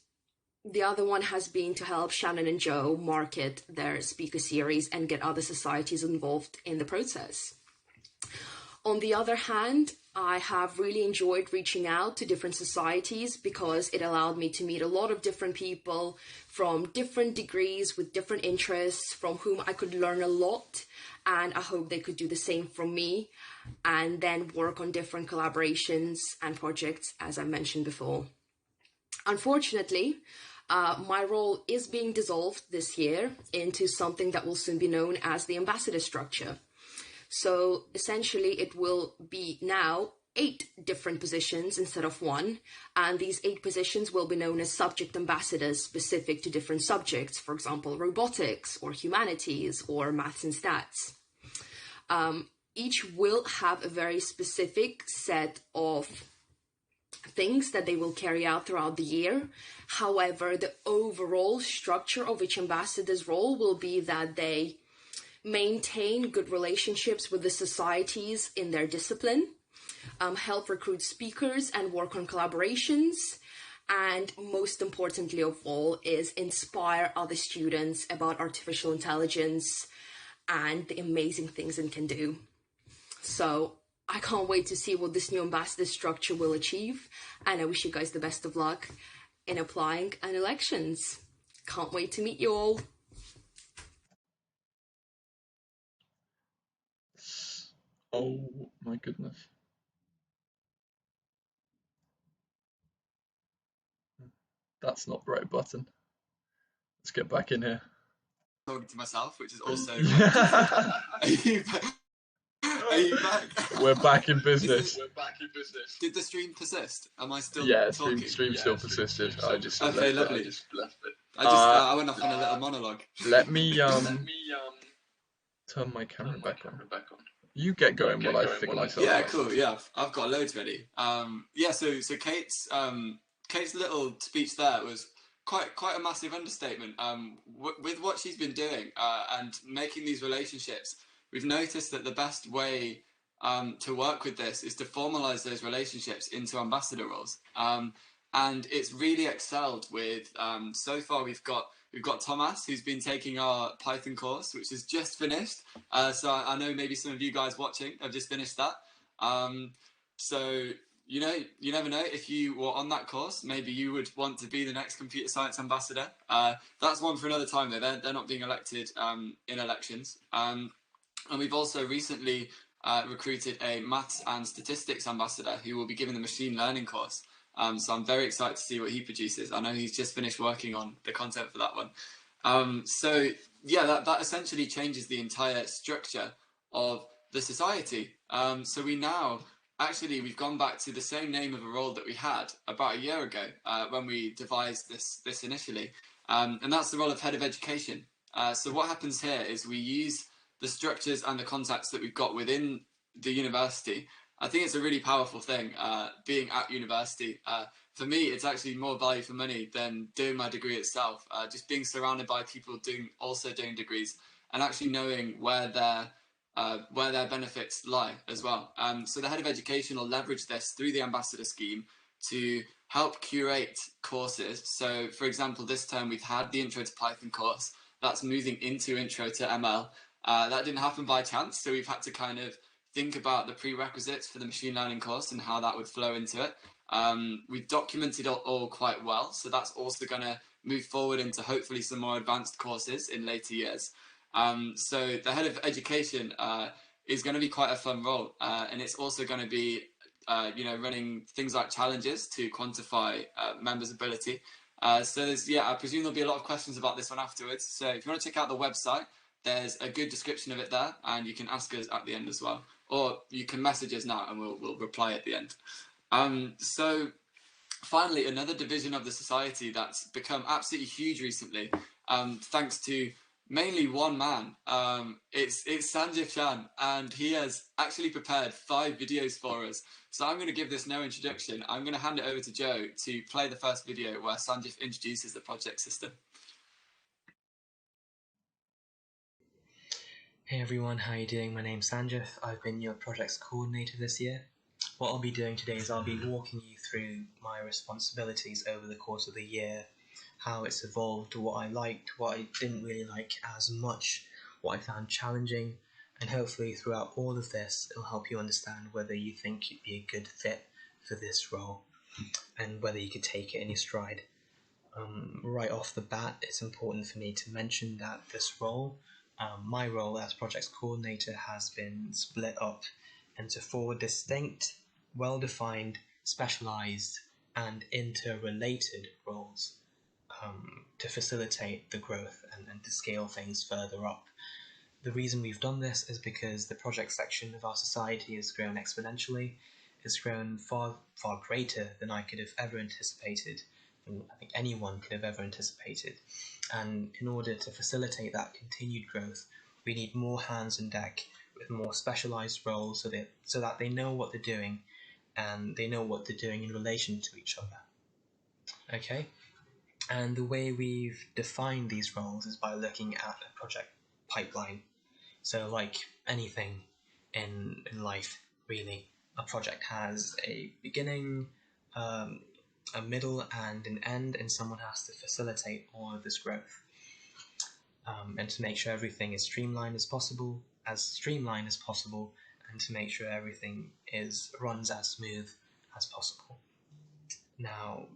the other one has been to help Shannon and Joe market their speaker series and get other societies involved in the process. On the other hand, I have really enjoyed reaching out to different societies, because it allowed me to meet a lot of different people from different degrees with different interests, from whom I could learn a lot, and I hope they could do the same from me, and then work on different collaborations and projects, as I mentioned before. Unfortunately, my role is being dissolved this year into something that will soon be known as the ambassador structure. So essentially it will be now 8 different positions instead of 1, and these 8 positions will be known as subject ambassadors specific to different subjects, for example, robotics or humanities or maths and stats. Each will have a very specific set of things that they will carry out throughout the year. However, the overall structure of each ambassador's role will be that they maintain good relationships with the societies in their discipline, help recruit speakers and work on collaborations, and most importantly of all is inspire other students about artificial intelligence and the amazing things it can do. So I can't wait to see what this new ambassador structure will achieve, and I wish you guys the best of luck in applying and elections. Can't wait to meet you all. Oh my goodness. That's not the right button. Let's get back in here. Talking to myself, which is also... Are you back? We're back in business. Did the stream persist? Am I still talking? Yeah, stream still persisted. I just left okay, it. lovely. I went off on a little monologue. Let me turn my camera back on. You get going while I figure myself out. Yeah, cool. Yeah, I've got loads ready. Yeah, so Kate's little speech there was quite a massive understatement. With what she's been doing and making these relationships, we've noticed that the best way to work with this is to formalize those relationships into ambassador roles. And it's really excelled with. So far, we've got Thomas, who's been taking our Python course, which is just finished. So I know maybe some of you guys watching have just finished that. So, you know, you never know. If you were on that course, maybe you would want to be the next computer science ambassador. That's one for another time, though. They're not being elected in elections. And we've also recently recruited a maths and statistics ambassador who will be giving the machine learning course. So I'm very excited to see what he produces. I know he's just finished working on the content for that one. So yeah, that essentially changes the entire structure of the society. So we've gone back to the same name of a role that we had about a year ago when we devised this initially. And that's the role of head of education. So what happens here is we use the structures and the contacts that we've got within the university. I think it's a really powerful thing, being at university. For me, it's actually more value for money than doing my degree itself. Just being surrounded by people also doing degrees and actually knowing where their benefits lie as well. So the head of education will leverage this through the ambassador scheme to help curate courses. So, for example, this term we've had the Intro to Python course. That's moving into Intro to ML. That didn't happen by chance, so we've had to kind of think about the prerequisites for the machine learning course and how that would flow into it. We've documented it all quite well, so that's also going to move forward into hopefully some more advanced courses in later years. So the head of education is going to be quite a fun role, and it's also going to be running things like challenges to quantify members' ability. So I presume there'll be a lot of questions about this one afterwards. So if you want to check out the website, there's a good description of it there, and you can ask us at the end as well. Or you can message us now and we'll reply at the end. So finally, another division of the society that's become absolutely huge recently, thanks to mainly one man. It's Sanjif Chan, and he has actually prepared 5 videos for us. So I'm going to give this no introduction. I'm going to hand it over to Joe to play the first video where Sanjif introduces the project system. Hey everyone, how are you doing? My name's Sanjif. I've been your projects coordinator this year. What I'll be doing today is I'll be walking you through my responsibilities over the course of the year, how it's evolved, what I liked, what I didn't really like as much, what I found challenging, and hopefully throughout all of this it'll help you understand whether you think you'd be a good fit for this role and whether you could take it in your stride. Right off the bat, it's important for me to mention that this role, my role as projects coordinator, has been split up into 4 distinct, well-defined, specialised and interrelated roles to facilitate the growth and to scale things further up. The reason we've done this is because the project section of our society has grown exponentially. It's grown far greater than I could have ever anticipated, and I think anyone could have ever anticipated. And in order to facilitate that continued growth, we need more hands on deck with more specialised roles so that they know what they're doing and they know what they're doing in relation to each other. Okay? And the way we've defined these roles is by looking at a project pipeline. So like anything in life, really, a project has a beginning, a middle, and an end, and someone has to facilitate all of this growth. And to make sure everything is streamlined as possible, and to make sure everything runs as smooth as possible. Now,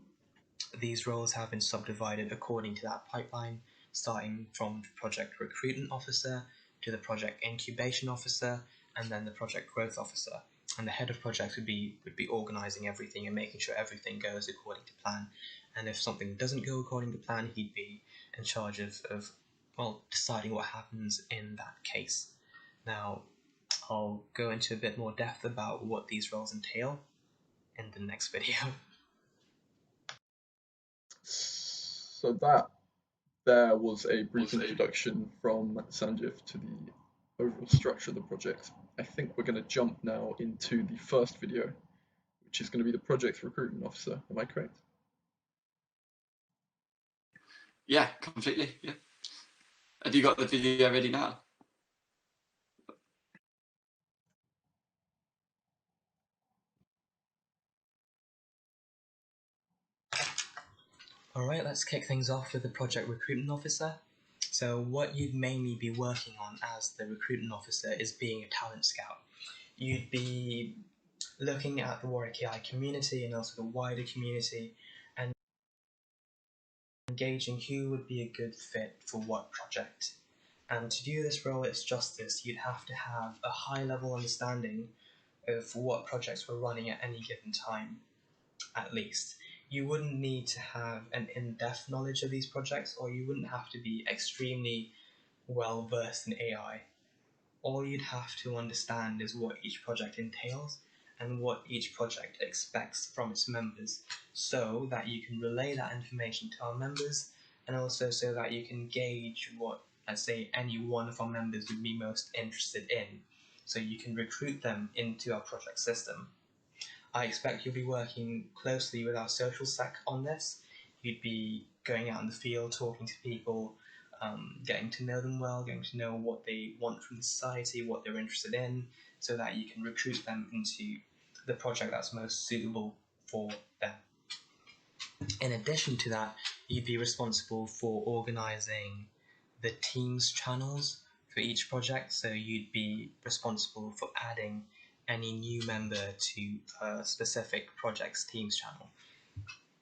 these roles have been subdivided according to that pipeline, starting from the project recruitment officer to the project incubation officer, and then the project growth officer. And the head of project would be organizing everything and making sure everything goes according to plan. And if something doesn't go according to plan, he'd be in charge of deciding what happens in that case. Now, I'll go into a bit more depth about what these roles entail in the next video. So that there was a brief introduction from Sanjif to the overall structure of the project. I think we're going to jump now into the first video, which is going to be the project recruitment officer. Am I correct? Yeah, completely. Yeah. Have you got the video ready now? Alright, let's kick things off with the project recruitment officer. So what you'd mainly be working on as the recruitment officer is being a talent scout. You'd be looking at the Warwick AI community and also the wider community and engaging who would be a good fit for what project. And to do this role its justice, you'd have to have a high-level understanding of what projects were running at any given time, at least. You wouldn't need to have an in-depth knowledge of these projects, or you wouldn't have to be extremely well versed in AI. All you'd have to understand is what each project entails and what each project expects from its members, so that you can relay that information to our members, and also so that you can gauge what, let's say, any one of our members would be most interested in, so you can recruit them into our project system. I expect you'll be working closely with our social sec on this. You'd be going out in the field, talking to people, getting to know them well, getting to know what they want from the society, what they're interested in, so that you can recruit them into the project that's most suitable for them. In addition to that, you'd be responsible for organising the Teams channels for each project, so you'd be responsible for adding any new member to a specific project's Teams channel.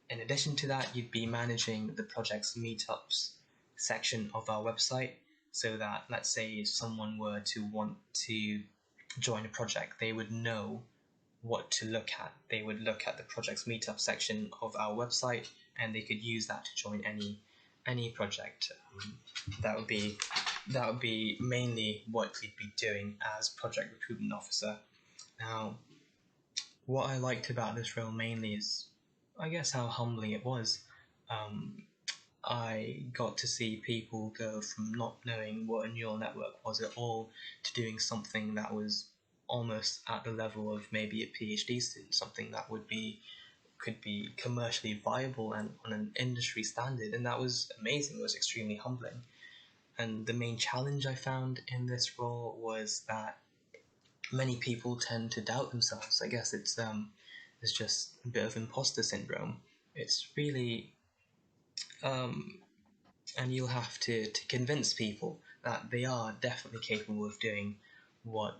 In addition to that, you'd be managing the project's meetups section of our website, so that, let's say, if someone were to want to join a project, they would know what to look at. They would look at the project's meetup section of our website, and they could use that to join any project. That would be mainly what we'd be doing as project recruitment officer. Now, what I liked about this role mainly is, I guess, how humbling it was. I got to see people go from not knowing what a neural network was at all to doing something that was almost at the level of maybe a PhD student, something that could be commercially viable and on an industry standard, and that was amazing. It was extremely humbling. And the main challenge I found in this role was that many people tend to doubt themselves. I guess it's just a bit of imposter syndrome. It's really and you'll have to convince people that they are definitely capable of doing what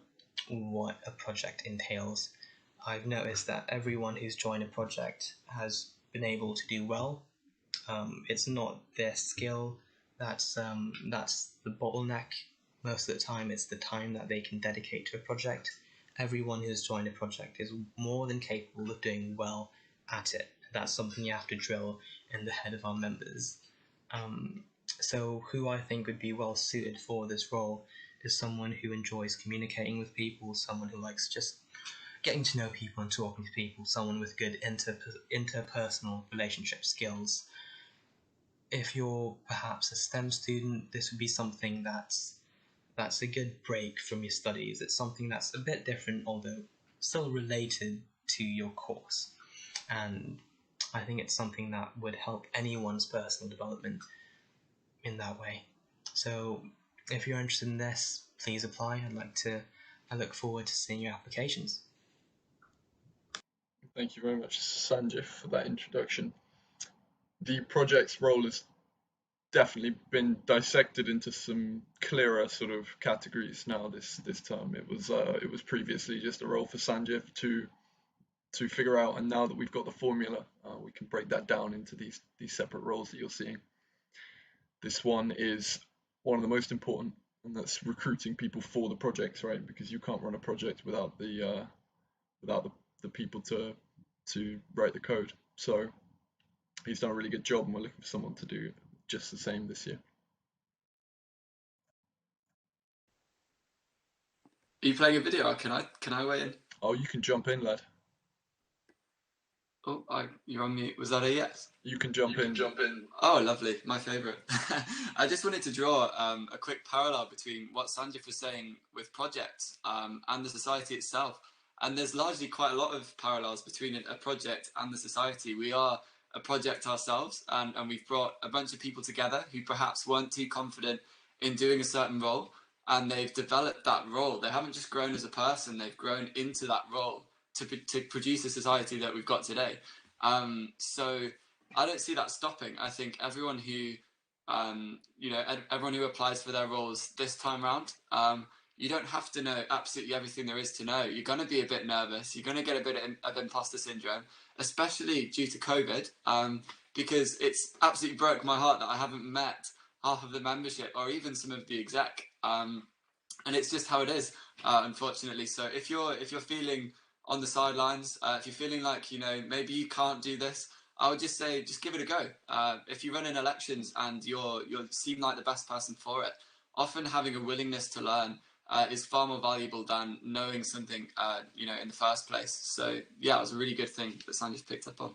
a project entails. I've noticed that everyone who's joined a project has been able to do well. It's not their skill that's the bottleneck. Most of the time, it's the time that they can dedicate to a project. Everyone who's joined a project is more than capable of doing well at it. That's something you have to drill in the head of our members. So who I think would be well suited for this role is someone who enjoys communicating with people, someone who likes just getting to know people and talking to people, someone with good interpersonal relationship skills. If you're perhaps a STEM student, this would be something that's a good break from your studies. It's something that's a bit different, although still related to your course. And I think it's something that would help anyone's personal development in that way. So if you're interested in this, please apply. I look forward to seeing your applications. Thank you very much, Sanjay, for that introduction. The project's role has definitely been dissected into some clearer sort of categories now this term. It was previously just a role for Sanjay to figure out, and now that we've got the formula, we can break that down into these separate roles that you're seeing. This one is one of the most important, and that's recruiting people for the projects, right? Because you can't run a project without the people to write the code. So he's done a really good job, and we're looking for someone to do just the same this year. Are you playing a video? Can I weigh in? Oh, you can jump in, lad. Oh, you're on mute. Was that a yes? You can jump in. Oh, lovely. My favourite. I just wanted to draw a quick parallel between what Sanjay was saying with projects and the society itself. And there's largely quite a lot of parallels between a project and the society. We are a project ourselves, and we've brought a bunch of people together who perhaps weren't too confident in doing a certain role, and they've developed that role. They haven't just grown as a person, they've grown into that role to produce the society that we've got today. So I don't see that stopping. I think everyone who, everyone who applies for their roles this time round, you don't have to know absolutely everything there is to know. You're going to be a bit nervous. You're going to get a bit of imposter syndrome, especially due to COVID, because it's absolutely broke my heart that I haven't met half of the membership or even some of the exec. And it's just how it is, unfortunately. So if you're feeling on the sidelines, if you're feeling like, maybe you can't do this, I would just say, just give it a go. If you run in elections and you seem like the best person for it, often having a willingness to learn is far more valuable than knowing something, in the first place. So yeah, it was a really good thing that Sanjay picked up on.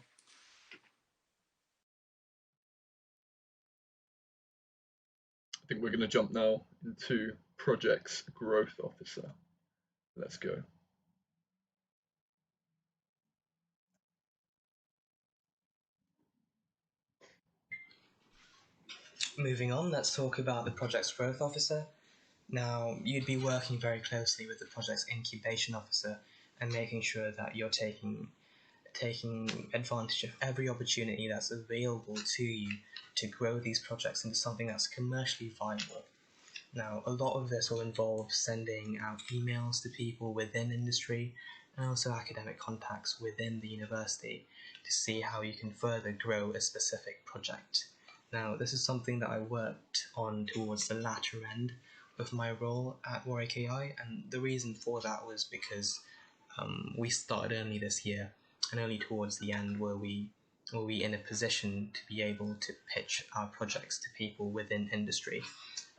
I think we're going to jump now into Projects Growth Officer. Let's go. Moving on, let's talk about the Projects Growth Officer. Now, you'd be working very closely with the Projects Incubation Officer and making sure that you're taking advantage of every opportunity that's available to you to grow these projects into something that's commercially viable. Now, a lot of this will involve sending out emails to people within industry and also academic contacts within the university to see how you can further grow a specific project. Now, this is something that I worked on towards the latter end of my role at Warwick AI, and the reason for that was because we started only this year, and only towards the end were we in a position to be able to pitch our projects to people within industry.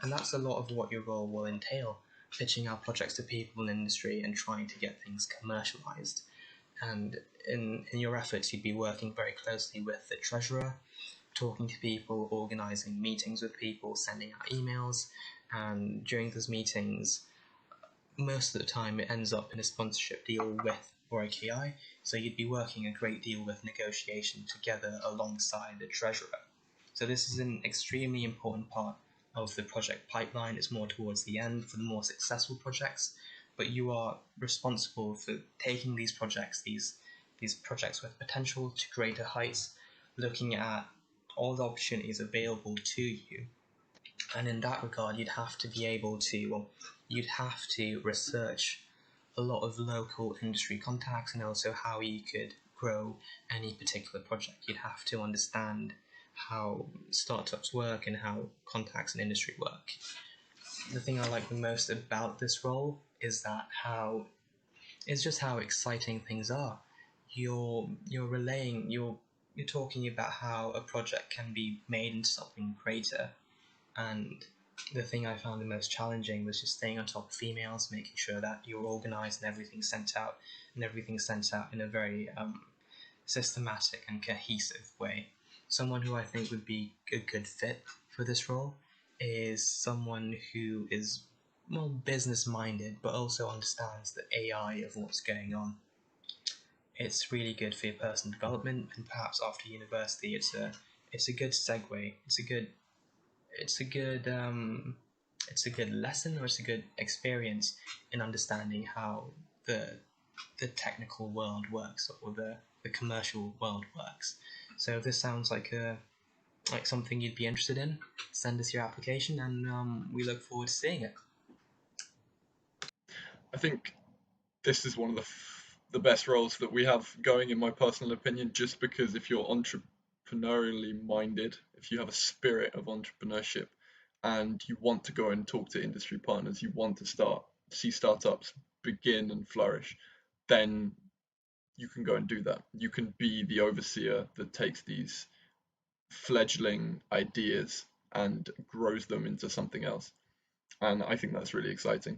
And that's a lot of what your role will entail, pitching our projects to people in industry and trying to get things commercialized. And in your efforts, you'd be working very closely with the treasurer, talking to people, organizing meetings with people, sending out emails, and during those meetings, most of the time it ends up in a sponsorship deal with Warwick AI, so you'd be working a great deal with negotiation together alongside the treasurer. So this is an extremely important part of the project pipeline. It's more towards the end for the more successful projects, but you are responsible for taking these projects, these projects with potential to greater heights, looking at all the opportunities available to you. And in that regard, you'd have to be able to, you'd have to research a lot of local industry contacts and also how you could grow any particular project. You'd have to understand how startups work and how contacts in industry work. The thing I like the most about this role is just how exciting things are. You're talking about how a project can be made into something greater, and the thing I found the most challenging was just staying on top of emails, making sure that you're organized and everything's sent out in a very systematic and cohesive way. Someone who I think would be a good fit for this role is someone who is more business-minded, but also understands the AI of what's going on. it's really good for your personal development, and perhaps after university, it's a good segue. It's a good lesson, or it's a good experience in understanding how the technical world works, or the commercial world works. So if this sounds like something you'd be interested in, send us your application, and we look forward to seeing it. I think this is one of the best roles that we have going, in my personal opinion, just because if you're entrepreneurially minded, if you have a spirit of entrepreneurship and you want to go and talk to industry partners, you want to see startups begin and flourish, then you can go and do that. You can be the overseer that takes these fledgling ideas and grows them into something else. And I think that's really exciting.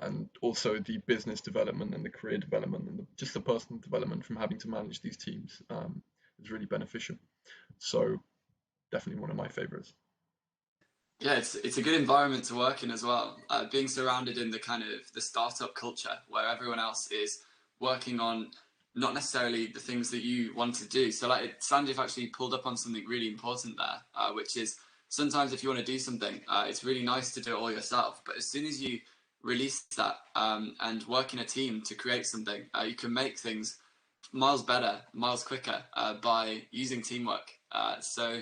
And also the business development and the career development and just the personal development from having to manage these teams is really beneficial. So definitely one of my favorites. Yeah, it's a good environment to work in as well. Being surrounded in the kind of the startup culture where everyone else is working on not necessarily the things that you want to do. So like Sanjif actually pulled up on something really important there, which is sometimes if you want to do something, it's really nice to do it all yourself. But as soon as you release that and work in a team to create something, you can make things miles better, miles quicker by using teamwork. So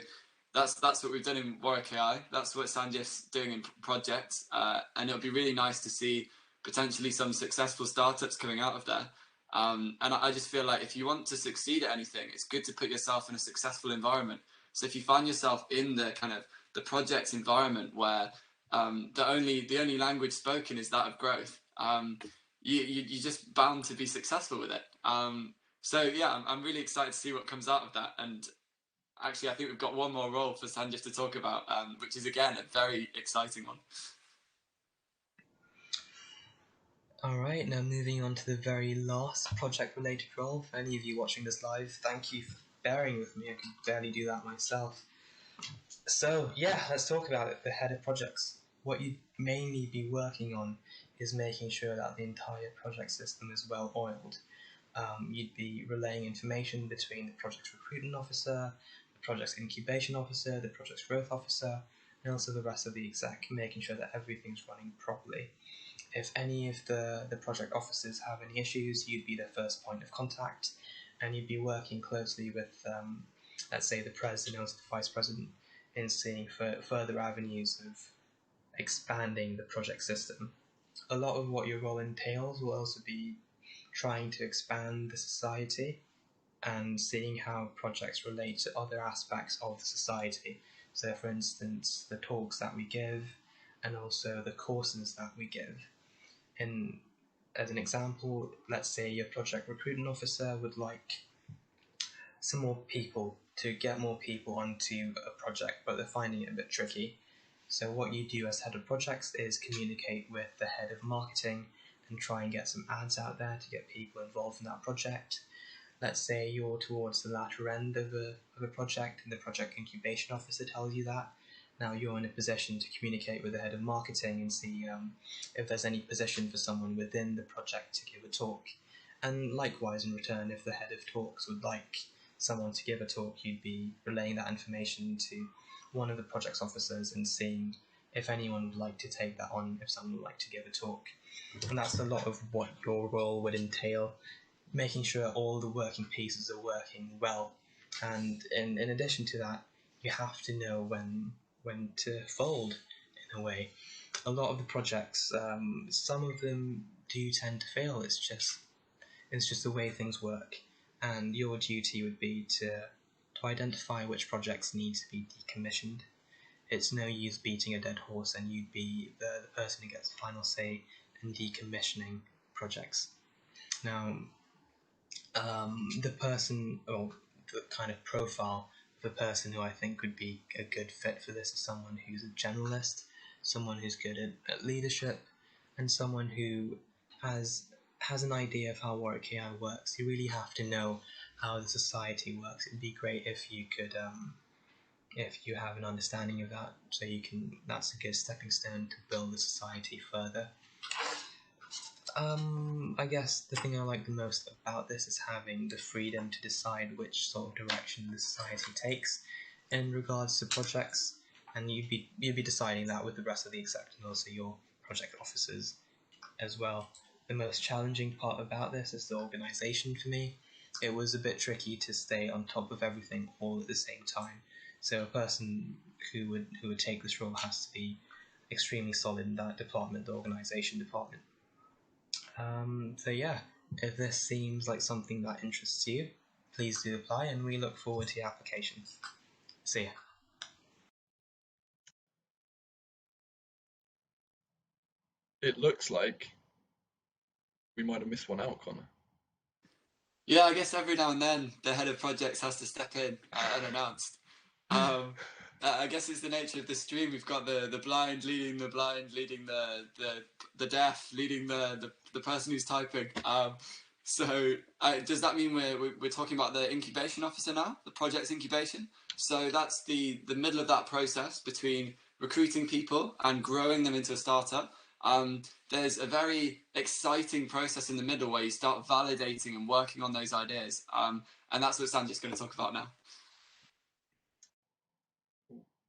that's what we've done in Warwick AI. That's what Sanjif's doing in projects, and it'll be really nice to see potentially some successful startups coming out of there. And I just feel like if you want to succeed at anything, it's good to put yourself in a successful environment. So if you find yourself in the kind of the project environment where the only language spoken is that of growth, you're just bound to be successful with it. So yeah, I'm really excited to see what comes out of that. And actually, I think we've got one more role for Sanjif to talk about, which is again a very exciting one. Alright, now moving on to the very last project-related role. For any of you watching this live, thank you for bearing with me. I can barely do that myself. So yeah, let's talk about it. The head of projects. What you'd mainly be working on is making sure that the entire project system is well oiled. You'd be relaying information between the project's recruitment officer, the project's incubation officer, the project's growth officer, and also the rest of the exec, making sure that everything's running properly. If any of the project officers have any issues, you'd be their first point of contact, and you'd be working closely with, let's say, the president and also the vice president in seeing further avenues of expanding the project system. A lot of what your role entails will also be trying to expand the society and seeing how projects relate to other aspects of the society. So for instance, the talks that we give and also the courses that we give. And as an example, let's say your project recruitment officer would like some more people, to get more people onto a project, but they're finding it a bit tricky. So what you do as head of projects is communicate with the head of marketing and try and get some ads out there to get people involved in that project. Let's say you're towards the latter end of a project and the project incubation officer tells you that. Now you're in a position to communicate with the head of marketing and see if there's any position for someone within the project to give a talk. And likewise in return, if the head of talks would like someone to give a talk, you'd be relaying that information to one of the project's officers and seeing if anyone would like to take that on, if someone would like to give a talk. And that's a lot of what your role would entail, making sure all the working pieces are working well. And in addition to that, you have to know when to fold, in a way. A lot of the projects, some of them do tend to fail. It's just the way things work. And your duty would be to identify which projects need to be decommissioned. It's no use beating a dead horse, and you'd be the person who gets the final say in decommissioning projects. Now, the person, or the kind of profile of the person who I think would be a good fit for this is someone who's a generalist, someone who's good at leadership, and someone who has an idea of how Warwick AI works. You really have to know how the society works. It'd be great if you could, if you have an understanding of that, so that's a good stepping stone to build the society further. I guess the thing I like the most about this is having the freedom to decide which sort of direction the society takes in regards to projects, and you'd be deciding that with the rest of the exec and also your project officers as well. The most challenging part about this is the organisation for me. It was a bit tricky to stay on top of everything all at the same time. So a person who would take this role has to be extremely solid in that department, the organisation department. So yeah, if this seems like something that interests you, please do apply, and we look forward to your application. See ya. It looks like we might have missed one out, Connor. Yeah, I guess every now and then the head of projects has to step in unannounced. I guess it's the nature of this stream. We've got the blind leading the blind, leading the deaf, leading the person who's typing. So does that mean we're talking about the incubation officer now, the project's incubation? So that's the middle of that process between recruiting people and growing them into a startup. There's a very exciting process in the middle where you start validating and working on those ideas. And that's what Sanjit's going to talk about now.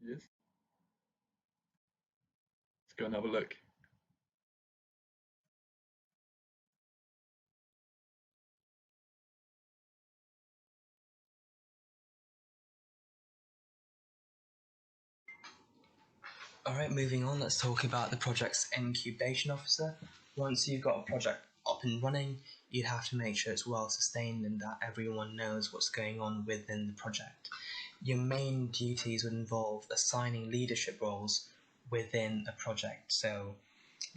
Yes. Let's go and have a look. Alright, moving on, let's talk about the project's incubation officer. Once you've got a project up and running, you'd have to make sure it's well sustained and that everyone knows what's going on within the project. Your main duties would involve assigning leadership roles within a project, so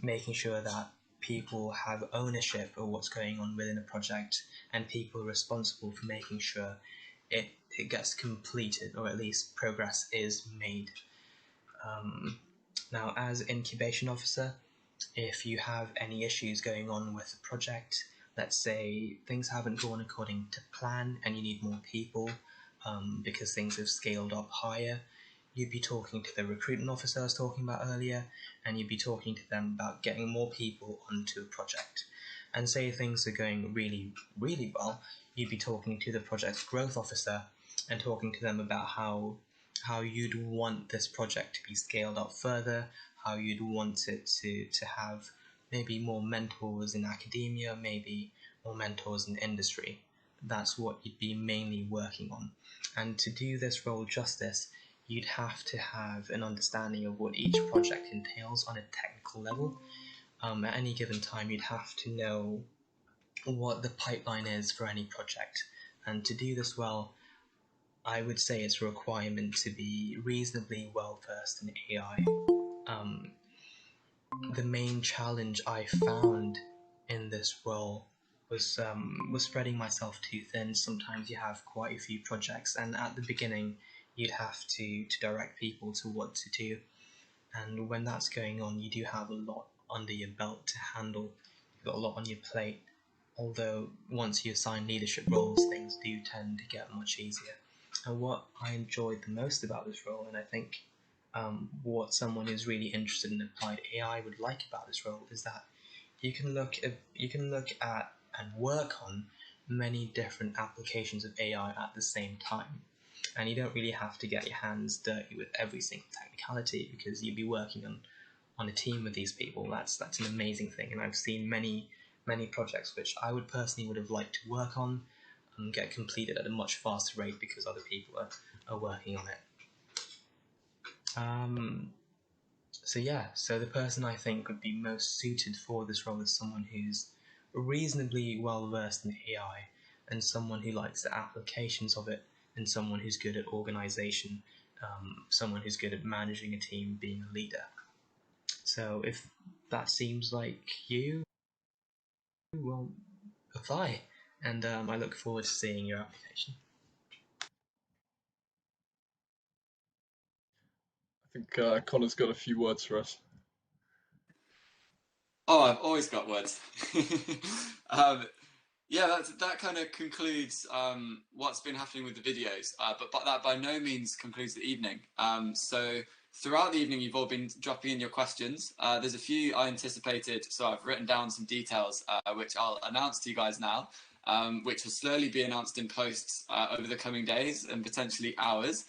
making sure that people have ownership of what's going on within a project and people are responsible for making sure it gets completed, or at least progress is made. Now, as incubation officer, if you have any issues going on with the project, let's say things haven't gone according to plan and you need more people because things have scaled up higher, you'd be talking to the recruitment officer I was talking about earlier, and you'd be talking to them about getting more people onto a project. And say things are going really, really well, you'd be talking to the project growth officer and talking to them about how you'd want this project to be scaled up further, how you'd want it to have maybe more mentors in academia, maybe more mentors in industry. That's what you'd be mainly working on. And to do this role justice, you'd have to have an understanding of what each project entails on a technical level. At any given time, you'd have to know what the pipeline is for any project. And to do this well, I would say it's a requirement to be reasonably well versed in AI. The main challenge I found in this role was spreading myself too thin. Sometimes you have quite a few projects, and at the beginning you'd have to direct people to what to do. And when that's going on, you do have a lot under your belt to handle. You've got a lot on your plate. Although once you assign leadership roles, things do tend to get much easier. And what I enjoyed the most about this role, and I think what someone who's really interested in applied AI would like about this role, is that you can look at and work on many different applications of AI at the same time, and you don't really have to get your hands dirty with every single technicality because you'd be working on a team with these people. That's an amazing thing, and I've seen many projects which I would have liked to work on and get completed at a much faster rate because other people are working on it. So the person I think would be most suited for this role is someone who's reasonably well versed in AI and someone who likes the applications of it, and someone who's good at organisation, someone who's good at managing a team, being a leader. So if that seems like you, well, apply, and I look forward to seeing your application. I think Connor's got a few words for us. Oh, I've always got words. Yeah, that kind of concludes what's been happening with the videos, but that by no means concludes the evening. So throughout the evening, you've all been dropping in your questions. There's a few I anticipated, so I've written down some details, which I'll announce to you guys now, which will slowly be announced in posts over the coming days and potentially hours.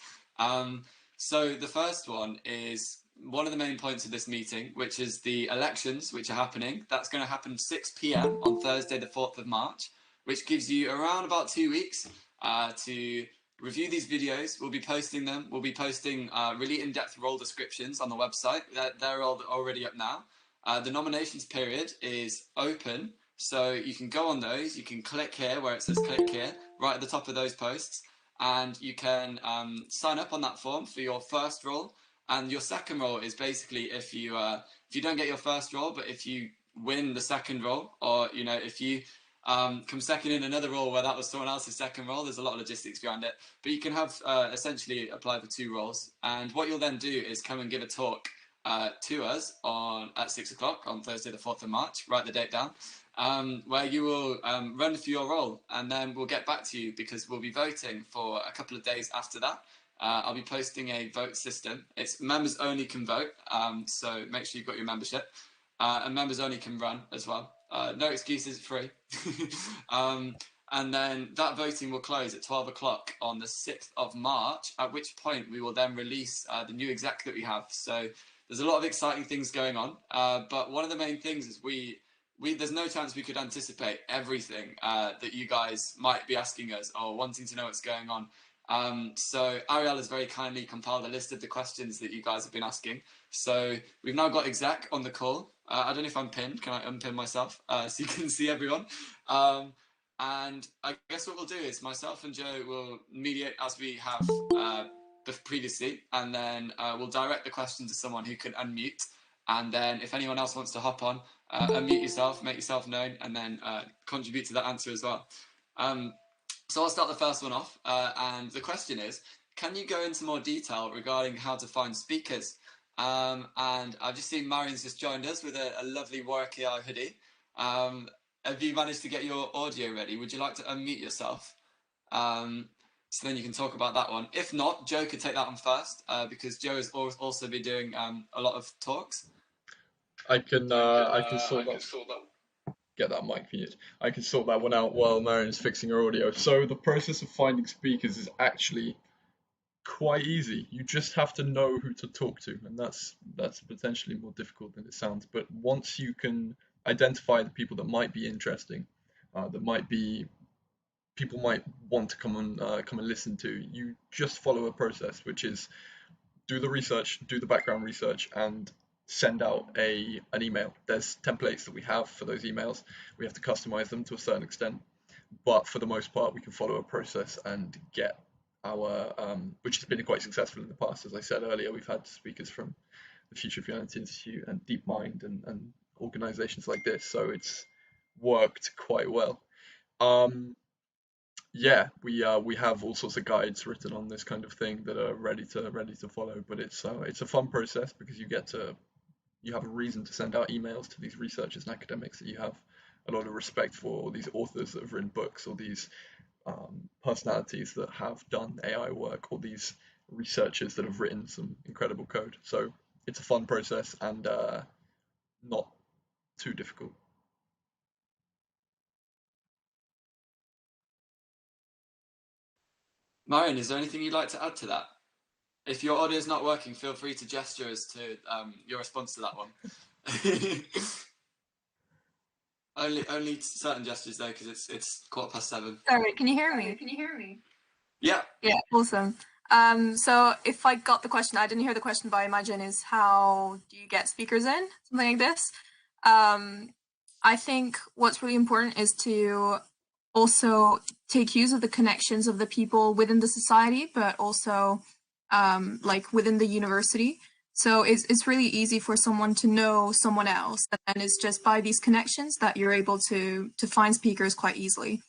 So the first one is one of the main points of this meeting, which is the elections which are happening. That's going to happen 6 p.m. on Thursday, the 4th of March, which gives you around about 2 weeks to review these videos. We'll be posting them. We'll be posting really in-depth role descriptions on the website. They're all already up now. The nominations period is open, so you can go on those. You can click here where it says click here, right at the top of those posts, and you can sign up on that form for your first role. And your second role is basically if you don't get your first role, but if you win the second role, or if you come second in another role where that was someone else's second role. There's a lot of logistics behind it, but you can have essentially apply for 2 roles. And what you'll then do is come and give a talk to us at 6 o'clock on Thursday, the 4th of March. Write the date down, where you will run for your role, and then we'll get back to you because we'll be voting for a couple of days after that. I'll be posting a vote system. It's members only can vote, so make sure you've got your membership, and members only can run as well. No excuses, free. And then that voting will close at 12 o'clock on the 6th of March, at which point we will then release the new exec that we have. So there's a lot of exciting things going on, but one of the main things is there's no chance we could anticipate everything that you guys might be asking us or wanting to know what's going on. So Ariel has very kindly compiled a list of the questions that you guys have been asking. So we've now got exec on the call. I don't know if I'm pinned. Can I unpin myself so you can see everyone? And I guess what we'll do is myself and Joe will mediate as we have previously, and then we'll direct the question to someone who can unmute. And then if anyone else wants to hop on, unmute yourself, make yourself known, and then contribute to that answer as well. So I'll start the first one off, and the question is, can you go into more detail regarding how to find speakers? And I've just seen Marion's just joined us with a lovely Warwick AI hoodie. Have you managed to get your audio ready? Would you like to unmute yourself? So then you can talk about that one. If not, Joe could take that one first, because Joe has also been doing a lot of talks. I can sort that. Get that mic muted. I can sort that one out while Marion's fixing her audio. So the process of finding speakers is actually quite easy. You just have to know who to talk to, and that's potentially more difficult than it sounds. But once you can identify the people that might be interesting, people might want to come and listen to, you just follow a process, which is do the research, do the background research, and send out an email. There's templates that we have for those emails. We have to customize them to a certain extent, but for the most part, we can follow a process and get our, which has been quite successful in the past. As I said earlier, we've had speakers from the Future of Humanity Institute and DeepMind and organizations like this, so it's worked quite well. Yeah, we have all sorts of guides written on this kind of thing that are ready to follow, but it's a fun process because you have a reason to send out emails to these researchers and academics that you have a lot of respect for, or these authors that have written books, or these personalities that have done AI work, or these researchers that have written some incredible code. So it's a fun process and not too difficult. Marion, is there anything you'd like to add to that? If your audio is not working, feel free to gesture as to your response to that one. only certain gestures though, because it's 7:15. Sorry, can you hear me? Yeah. Yeah, awesome. So if I got the question, I didn't hear the question, but I imagine is how do you get speakers in? Something like this. I think what's really important is to also take use of the connections of the people within the society, but also like within the university. So it's really easy for someone to know someone else, and it's just by these connections that you're able to find speakers quite easily.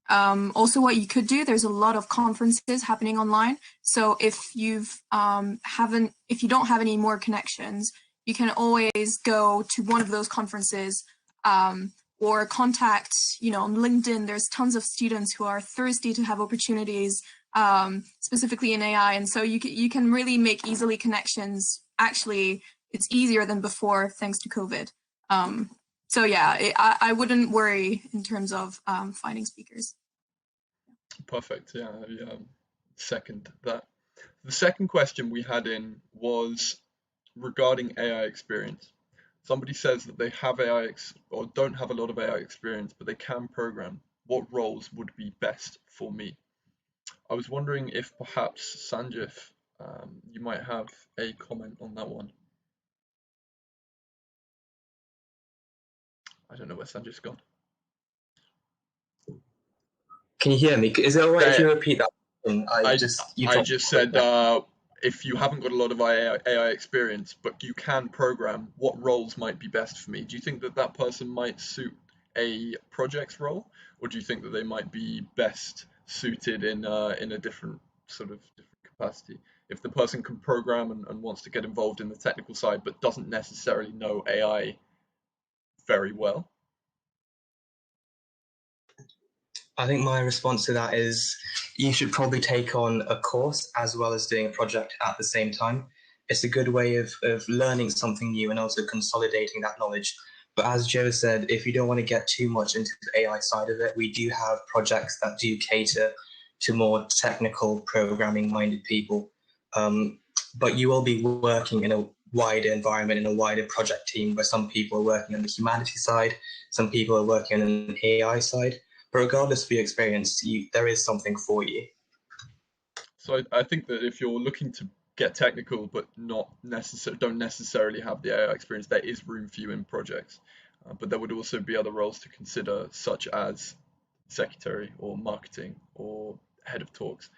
Also, what you could do, there's a lot of conferences happening online. So if you don't have any more connections, you can always go to one of those conferences, or contact, on LinkedIn. There's tons of students who are thirsty to have opportunities, specifically in AI, and so you can really make easily connections actually it's easier than before thanks to COVID. So yeah, I wouldn't worry in terms of finding speakers. Perfect. Yeah, I second that. The second question we had in was regarding AI experience. Somebody says that they have AI or don't have a lot of AI experience, but they can program. What roles would be best for me? I was wondering if perhaps Sanjif, you might have a comment on that one. I don't know where Sanjif's gone. Can you hear me? Is it all right if you repeat that? I just said if you haven't got a lot of AI experience, but you can program, what roles might be best for me? Do you think that that person might suit a projects role, or do you think that they might be best suited in a different capacity? If the person can program and wants to get involved in the technical side, but doesn't necessarily know AI very well. I think my response to that is you should probably take on a course as well as doing a project at the same time. It's a good way of learning something new and also consolidating that knowledge. But as Joe said, if you don't want to get too much into the AI side of it, we do have projects that do cater to more technical programming-minded people. But you will be working in a wider environment, in a wider project team, where some people are working on the humanities side, some people are working on an AI side. But regardless of your experience, there is something for you. So I think that if you're looking to get technical but don't necessarily have the AI experience, there is room for you in projects. But there would also be other roles to consider, such as secretary or marketing or head of talks,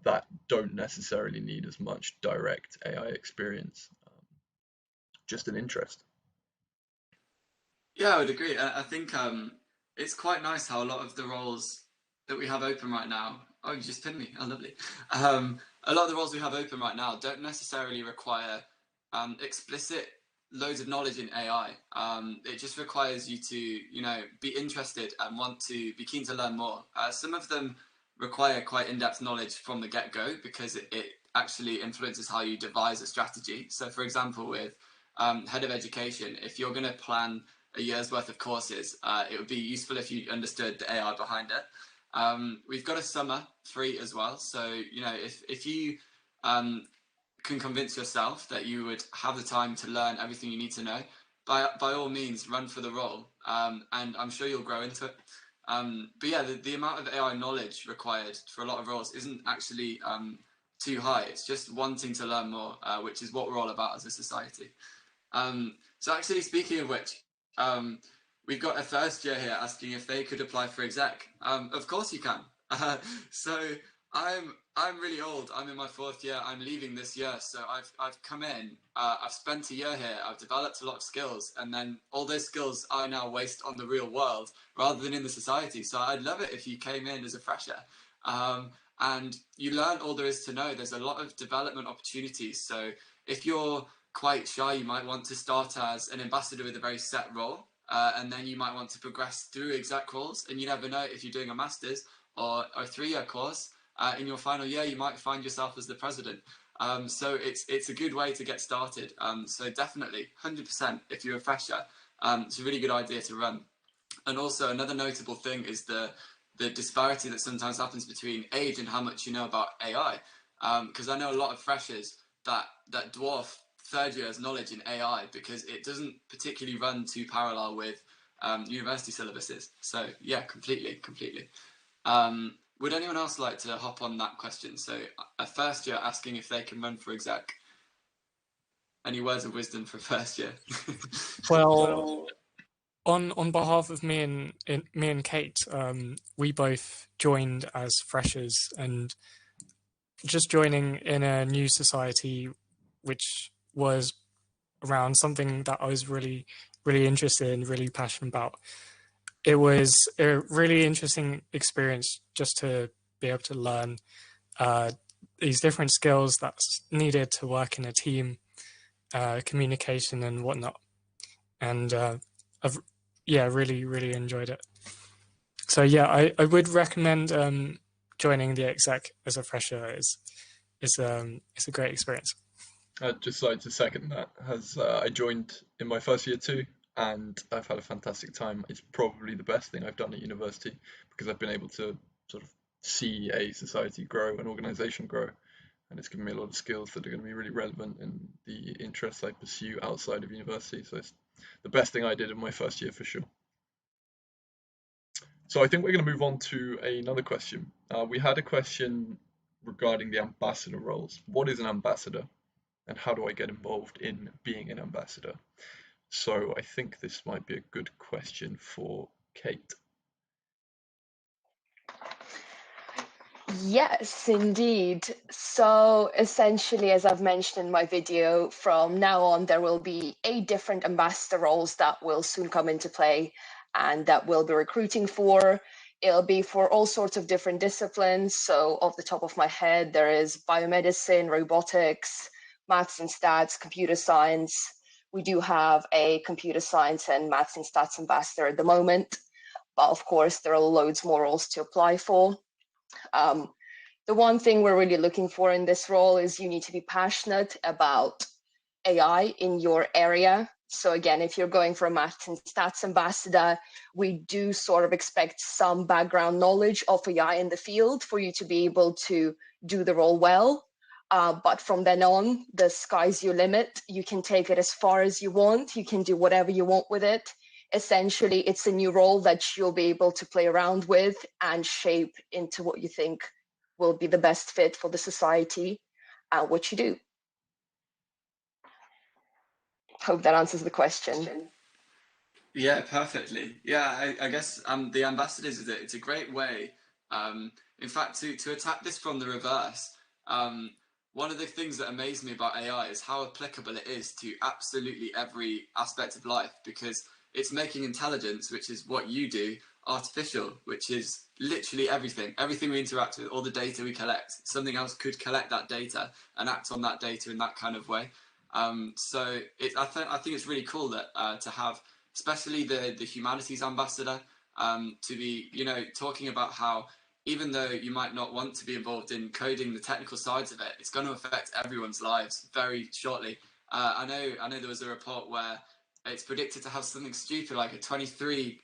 that don't necessarily need as much direct AI experience, just an interest. Yeah, I would agree. I think it's quite nice how a lot of the roles that we have open right now. Oh, you just pinned me. Oh, lovely. A lot of the roles we have open right now don't necessarily require explicit loads of knowledge in AI. It just requires you to, be interested and want to be keen to learn more. Some of them require quite in-depth knowledge from the get-go because it actually influences how you devise a strategy. So, for example, with head of education, if you're going to plan a year's worth of courses, it would be useful if you understood the AI behind it. We've got a summer free as well, so if you can convince yourself that you would have the time to learn everything you need to know, by all means run for the role, and I'm sure you'll grow into it. But yeah, the amount of AI knowledge required for a lot of roles isn't actually too high. It's just wanting to learn more, which is what we're all about as a society. So actually, speaking of which, we've got a first year here asking if they could apply for exec. Of course you can. So I'm really old. I'm in my 4th year. I'm leaving this year. So I've come in. I've spent a year here. I've developed a lot of skills, and then all those skills I now waste on the real world rather than in the society. So I'd love it if you came in as a fresher. And you learn all there is to know. There's a lot of development opportunities. So if you're quite shy, you might want to start as an ambassador with a very set role, and then you might want to progress through exec roles, and you never know, if you're doing a master's or a 3-year course, in your final year you might find yourself as the president. So it's a good way to get started. So definitely 100% if you're a fresher, it's a really good idea to run. And also another notable thing is the disparity that sometimes happens between age and how much you know about AI, because I know a lot of freshers that dwarf 3rd year's knowledge in AI because it doesn't particularly run too parallel with university syllabuses. So yeah, completely. Would anyone else like to hop on that question? So a first year asking if they can run for exec. Any words of wisdom for first year? Well, on behalf of me and Kate, we both joined as freshers, and just joining in a new society, which was around something that I was really interested in, really passionate about. It was a really interesting experience just to be able to learn these different skills that's needed to work in a team, communication and whatnot. And I've really enjoyed it. So yeah, I would recommend joining the exec as a fresher. It's a great experience. I'd just like to second that. As I joined in my first year too, and I've had a fantastic time. It's probably the best thing I've done at university because I've been able to sort of see a society grow, an organization grow, and it's given me a lot of skills that are going to be really relevant in the interests I pursue outside of university. So it's the best thing I did in my first year for sure. So I think we're going to move on to another question. We had a question regarding the ambassador roles. What is an ambassador, and how do I get involved in being an ambassador? So I think this might be a good question for Kate. Yes, indeed. So essentially, as I've mentioned in my video, from now on, there will be 8 different ambassador roles that will soon come into play and that we'll be recruiting for. It'll be for all sorts of different disciplines. So off the top of my head, there is biomedicine, robotics, maths and stats, computer science. We do have a computer science and maths and stats ambassador at the moment, but of course, there are loads more roles to apply for. The one thing we're really looking for in this role is you need to be passionate about AI in your area. So again, if you're going for a maths and stats ambassador, we do sort of expect some background knowledge of AI in the field for you to be able to do the role well. But from then on, the sky's your limit. You can take it as far as you want. You can do whatever you want with it. Essentially, it's a new role that you'll be able to play around with and shape into what you think will be the best fit for the society and what you do. Hope that answers the question. Yeah, perfectly. Yeah, I guess the ambassadors, it's a great way. In fact, to attack this from the reverse, one of the things that amazed me about AI is how applicable it is to absolutely every aspect of life, because it's making intelligence, which is what you do, artificial, which is literally everything. Everything we interact with, all the data we collect, something else could collect that data and act on that data in that kind of way. So I think it's really cool that to have, especially the humanities ambassador, to be, talking about how even though you might not want to be involved in coding the technical sides of it, it's going to affect everyone's lives very shortly. I know there was a report where it's predicted to have something stupid like a 23%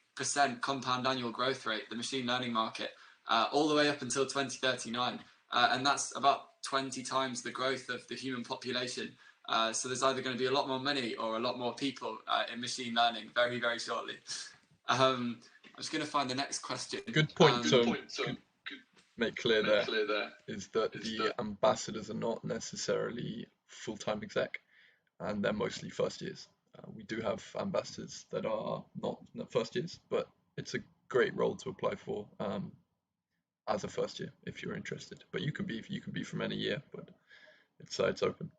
compound annual growth rate, the machine learning market, all the way up until 2039. And that's about 20 times the growth of the human population. So there's either going to be a lot more money or a lot more people in machine learning very, very shortly. I'm just going to find the next question. Good point to make clear there is that the ambassadors are not necessarily full-time exec, and they're mostly first years. We do have ambassadors that are not first years, but it's a great role to apply for as a first year if you're interested. But you can be from any year, but it's open.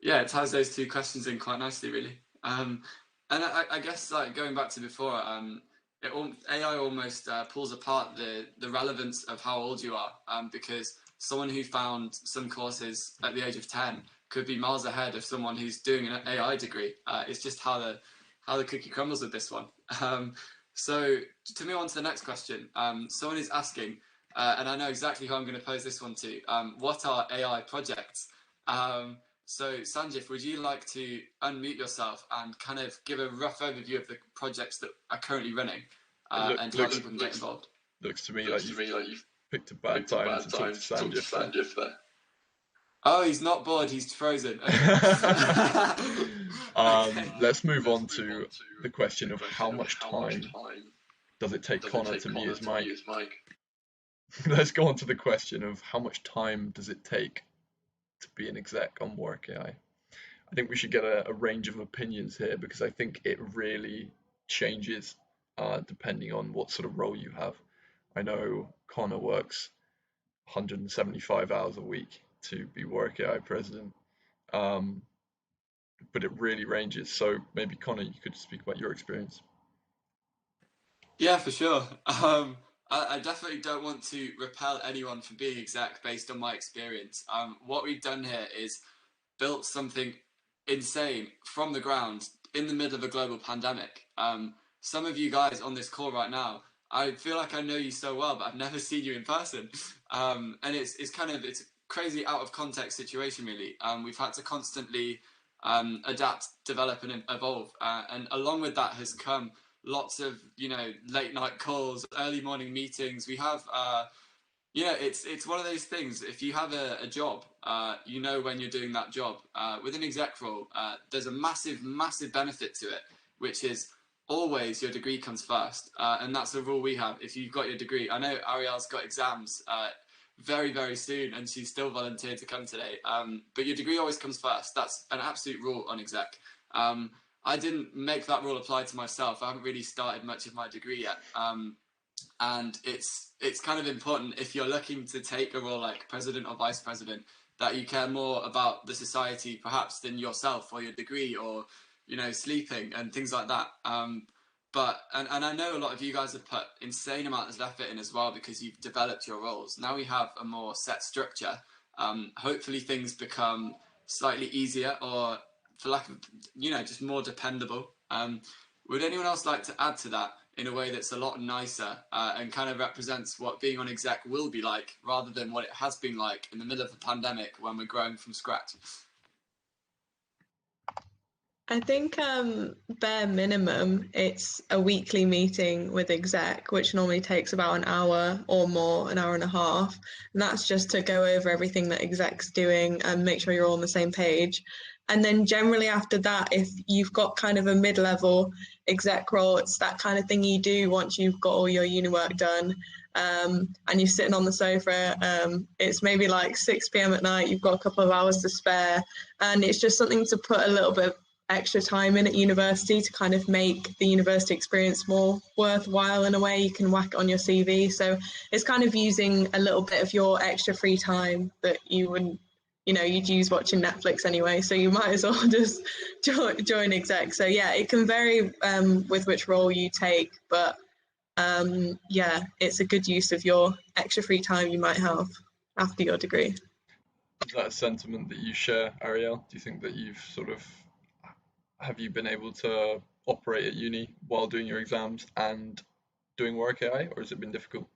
Yeah, it ties those two questions in quite nicely, really. And I guess like going back to before, AI almost pulls apart the relevance of how old you are, because someone who found some courses at the age of 10 could be miles ahead of someone who's doing an AI degree. It's just how the cookie crumbles with this one. So to move on to the next question, someone is asking, and I know exactly who I'm going to pose this one to. What are AI projects? So Sanjif, would you like to unmute yourself and kind of give a rough overview of the projects that are currently running and how people can get involved? Looks to me like you've picked a bad time to talk to Sanjif there. Oh, he's not bored, he's frozen. Let's move on to the question of how much time does it take Connor to mute his mic? Let's go on to the question of how much time does it take to be an exec on Warwick AI. I think we should get a range of opinions here because I think it really changes depending on what sort of role you have. I know Connor works 175 hours a week to be Warwick AI president, but it really ranges. So maybe Connor, you could speak about your experience. Yeah, for sure. I definitely don't want to repel anyone from being exec based on my experience. What we've done here is built something insane from the ground in the middle of a global pandemic. Some of you guys on this call right now, I feel like I know you so well, but I've never seen you in person. And it's crazy out of context situation, really. We've had to constantly adapt, develop, and evolve. And along with that has come lots of, late night calls, early morning meetings. We have, it's one of those things. If you have a job, when you're doing that job. With an exec role, there's a massive, massive benefit to it, which is always your degree comes first. And that's a rule we have. If you've got your degree, I know Ariel's got exams very, very soon, and she's still volunteered to come today. But your degree always comes first. That's an absolute rule on exec. I didn't make that rule apply to myself. I haven't really started much of my degree yet. And it's kind of important, if you're looking to take a role like president or vice president, that you care more about the society perhaps than yourself or your degree or, sleeping and things like that. But I know a lot of you guys have put insane amounts of effort in as well, because you've developed your roles. Now we have a more set structure. Hopefully things become slightly easier, or for lack of, just more dependable. Would anyone else like to add to that in a way that's a lot nicer and kind of represents what being on exec will be like, rather than what it has been like in the middle of a pandemic when we're growing from scratch? I think bare minimum, it's a weekly meeting with exec, which normally takes about an hour or more, an hour and a half. And that's just to go over everything that exec's doing and make sure you're all on the same page. And then generally after that, if you've got kind of a mid-level exec role, it's that kind of thing you do once you've got all your uni work done. And you're sitting on the sofa, it's maybe like 6 p.m. at night, you've got a couple of hours to spare, and it's just something to put a little bit of extra time in at university to kind of make the university experience more worthwhile. In a way, you can whack it on your CV. So it's kind of using a little bit of your extra free time that you wouldn't, you'd use watching Netflix anyway, so you might as well just join exec. So yeah, it can vary with which role you take, but it's a good use of your extra free time you might have after your degree. Is that a sentiment that you share, Ariel? Do you think that have you been able to operate at uni while doing your exams and doing Warwick AI, or has it been difficult?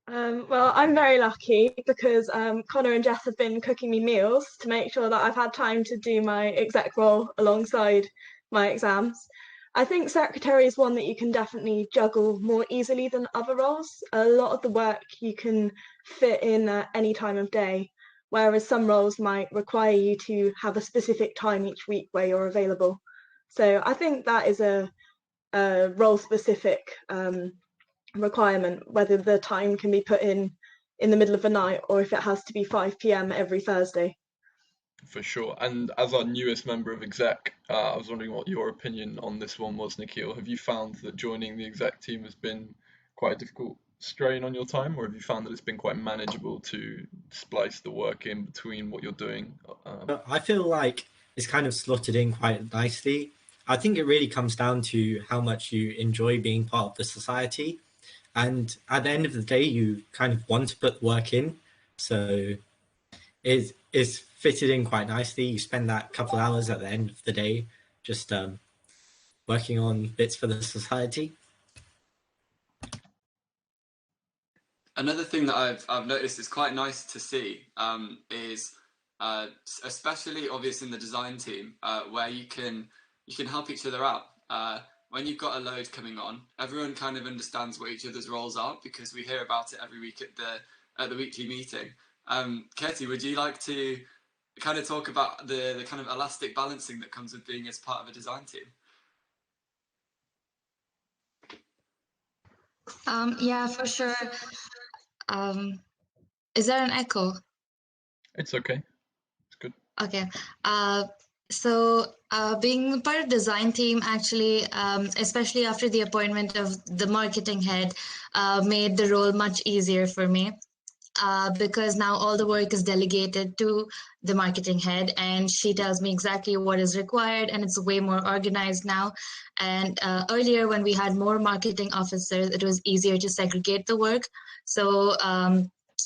Well, I'm very lucky because Connor and Jess have been cooking me meals to make sure that I've had time to do my exec role alongside my exams. I think secretary is one that you can definitely juggle more easily than other roles. A lot of the work you can fit in at any time of day, whereas some roles might require you to have a specific time each week where you're available. So I think that is a role-specific requirement, whether the time can be put in the middle of the night or if it has to be 5 p.m. every Thursday. For sure. And as our newest member of exec, I was wondering what your opinion on this one was, Nikhil. Have you found that joining the exec team has been quite a difficult strain on your time, or have you found that it's been quite manageable to splice the work in between what you're doing? I feel like it's kind of slotted in quite nicely. I think it really comes down to how much you enjoy being part of the society. And at the end of the day, you kind of want to put work in. So it's fitted in quite nicely. You spend that couple of hours at the end of the day just working on bits for the society. Another thing that I've noticed is quite nice to see is especially obvious in the design team where you can help each other out. When you've got a load coming on, everyone kind of understands what each other's roles are because we hear about it every week at the weekly meeting. Katie, would you like to kind of talk about the kind of elastic balancing that comes with being as part of a design team? Yeah, for sure. Is there an echo? It's okay. It's good. Okay. So being part of design team actually, especially after the appointment of the marketing head, made the role much easier for me. Because now all the work is delegated to the marketing head and she tells me exactly what is required, and it's way more organized now. And earlier when we had more marketing officers, it was easier to segregate the work. So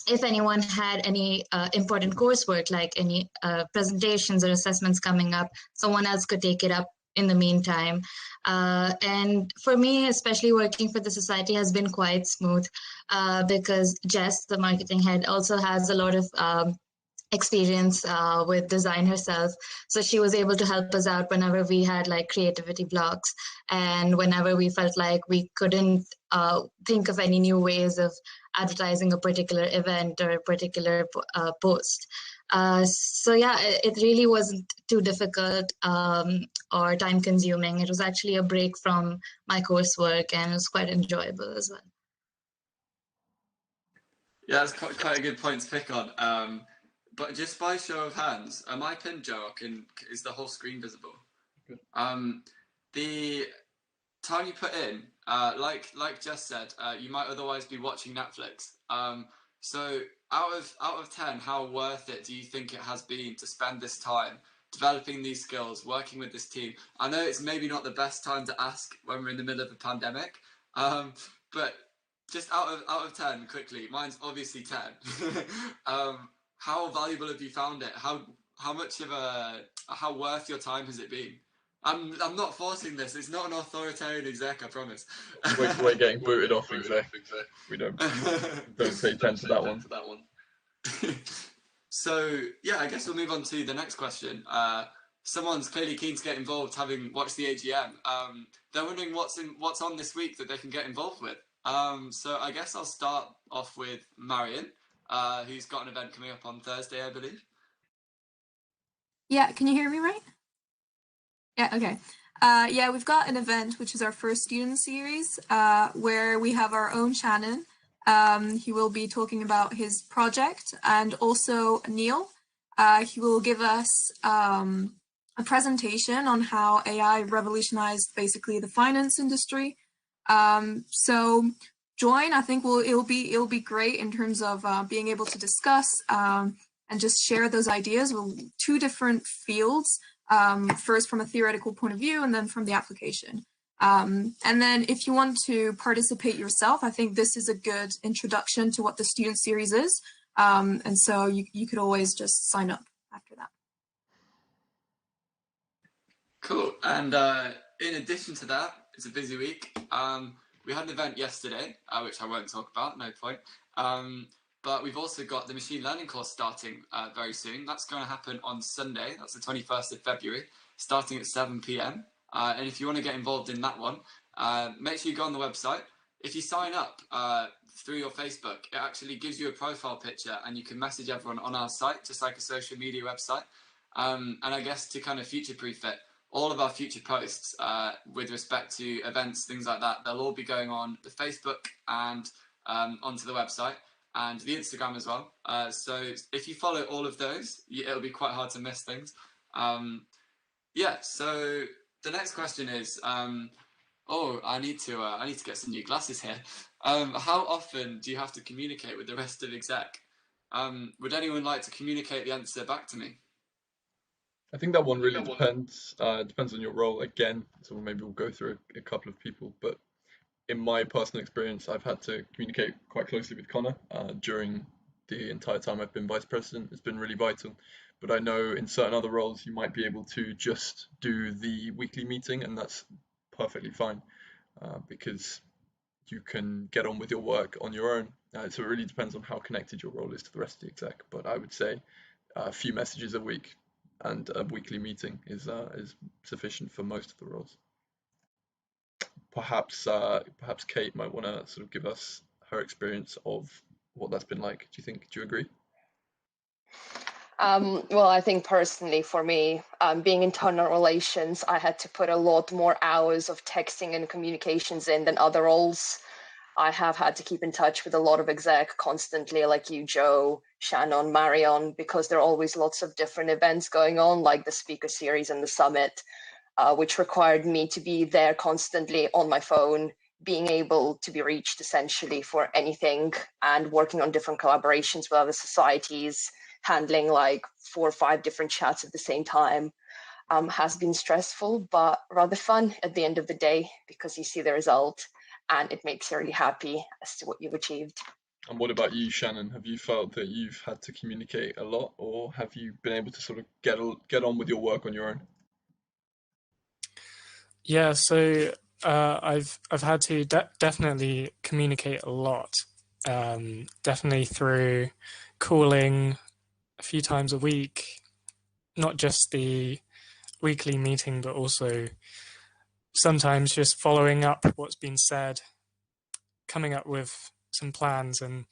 if anyone had any important coursework, like any presentations or assessments coming up, someone else could take it up in the meantime. And for me, especially working for the society has been quite smooth because Jess, the marketing head, also has a lot of experience with design herself. So she was able to help us out whenever we had like creativity blocks and whenever we felt like we couldn't think of any new ways of advertising a particular event or a particular post. So yeah, it really wasn't too difficult or time consuming. It was actually a break from my coursework and it was quite enjoyable as well. Yeah, that's quite a good point to pick on. But just by show of hands, am I pinned, Joe? Is the whole screen visible? Good. The time you put in, like Jess said, you might otherwise be watching Netflix. So out of 10, how worth it do you think it has been to spend this time developing these skills, working with this team? I know it's maybe not the best time to ask when we're in the middle of a pandemic, but just out of 10, quickly, mine's obviously 10. How valuable have you found it? How much of how worth your time has it been? I'm not forcing this. It's not an authoritarian exec, I promise. We're getting booted off exec. We don't pay attention to that one. So yeah, I guess we'll move on to the next question. Someone's clearly keen to get involved, having watched the AGM. They're wondering what's on this week that they can get involved with. So I guess I'll start off with Marion, who's got an event coming up on Thursday, I believe. Yeah, can you hear me right? Yeah, okay. Yeah, we've got an event, which is our first student series, where we have our own Shannon. He will be talking about his project, and also Neil. He will give us a presentation on how AI revolutionized basically the finance industry. So join. I think it'll be great in terms of being able to discuss and just share those ideas with two different fields. First from a theoretical point of view and then from the application. And then if you want to participate yourself, I think this is a good introduction to what the student series is. And so you could always just sign up after that. Cool. And in addition to that, it's a busy week. We had an event yesterday, which I won't talk about, no point. But we've also got the machine learning course starting very soon. That's going to happen on Sunday. That's the 21st of February, starting at 7 p.m. And if you want to get involved in that one, make sure you go on the website. If you sign up through your Facebook, it actually gives you a profile picture and you can message everyone on our site, just like a social media website. And I guess to kind of future-proof it, all of our future posts with respect to events, things like that, they'll all be going on the Facebook and onto the website. And the Instagram as well. So if you follow all of those, it'll be quite hard to miss things. Yeah. So the next question is, I need to get some new glasses here. How often do you have to communicate with the rest of exec? Would anyone like to communicate the answer back to me? I think that one really depends. Depends on your role again. So maybe we'll go through a couple of people, but in my personal experience, I've had to communicate quite closely with Connor during the entire time I've been vice president. It's been really vital. But I know in certain other roles, you might be able to just do the weekly meeting, and that's perfectly fine because you can get on with your work on your own. So it really depends on how connected your role is to the rest of the exec. But I would say a few messages a week and a weekly meeting is sufficient for most of the roles. Perhaps Kate might want to sort of give us her experience of what that's been like. Do you agree? Well, I think personally for me, being internal relations, I had to put a lot more hours of texting and communications in than other roles. I have had to keep in touch with a lot of exec constantly, like you, Joe, Shannon, Marion, because there are always lots of different events going on, like the speaker series and the summit. Which required me to be there constantly on my phone, being able to be reached essentially for anything, and working on different collaborations with other societies, handling like 4 or 5 different chats at the same time, has been stressful, but rather fun at the end of the day, because you see the result and it makes you really happy as to what you've achieved. And what about you, Shannon? Have you felt that you've had to communicate a lot, or have you been able to sort of get on with your work on your own? Yeah, so I've had to definitely communicate a lot. Definitely through calling a few times a week, not just the weekly meeting, but also sometimes just following up what's been said, coming up with some plans and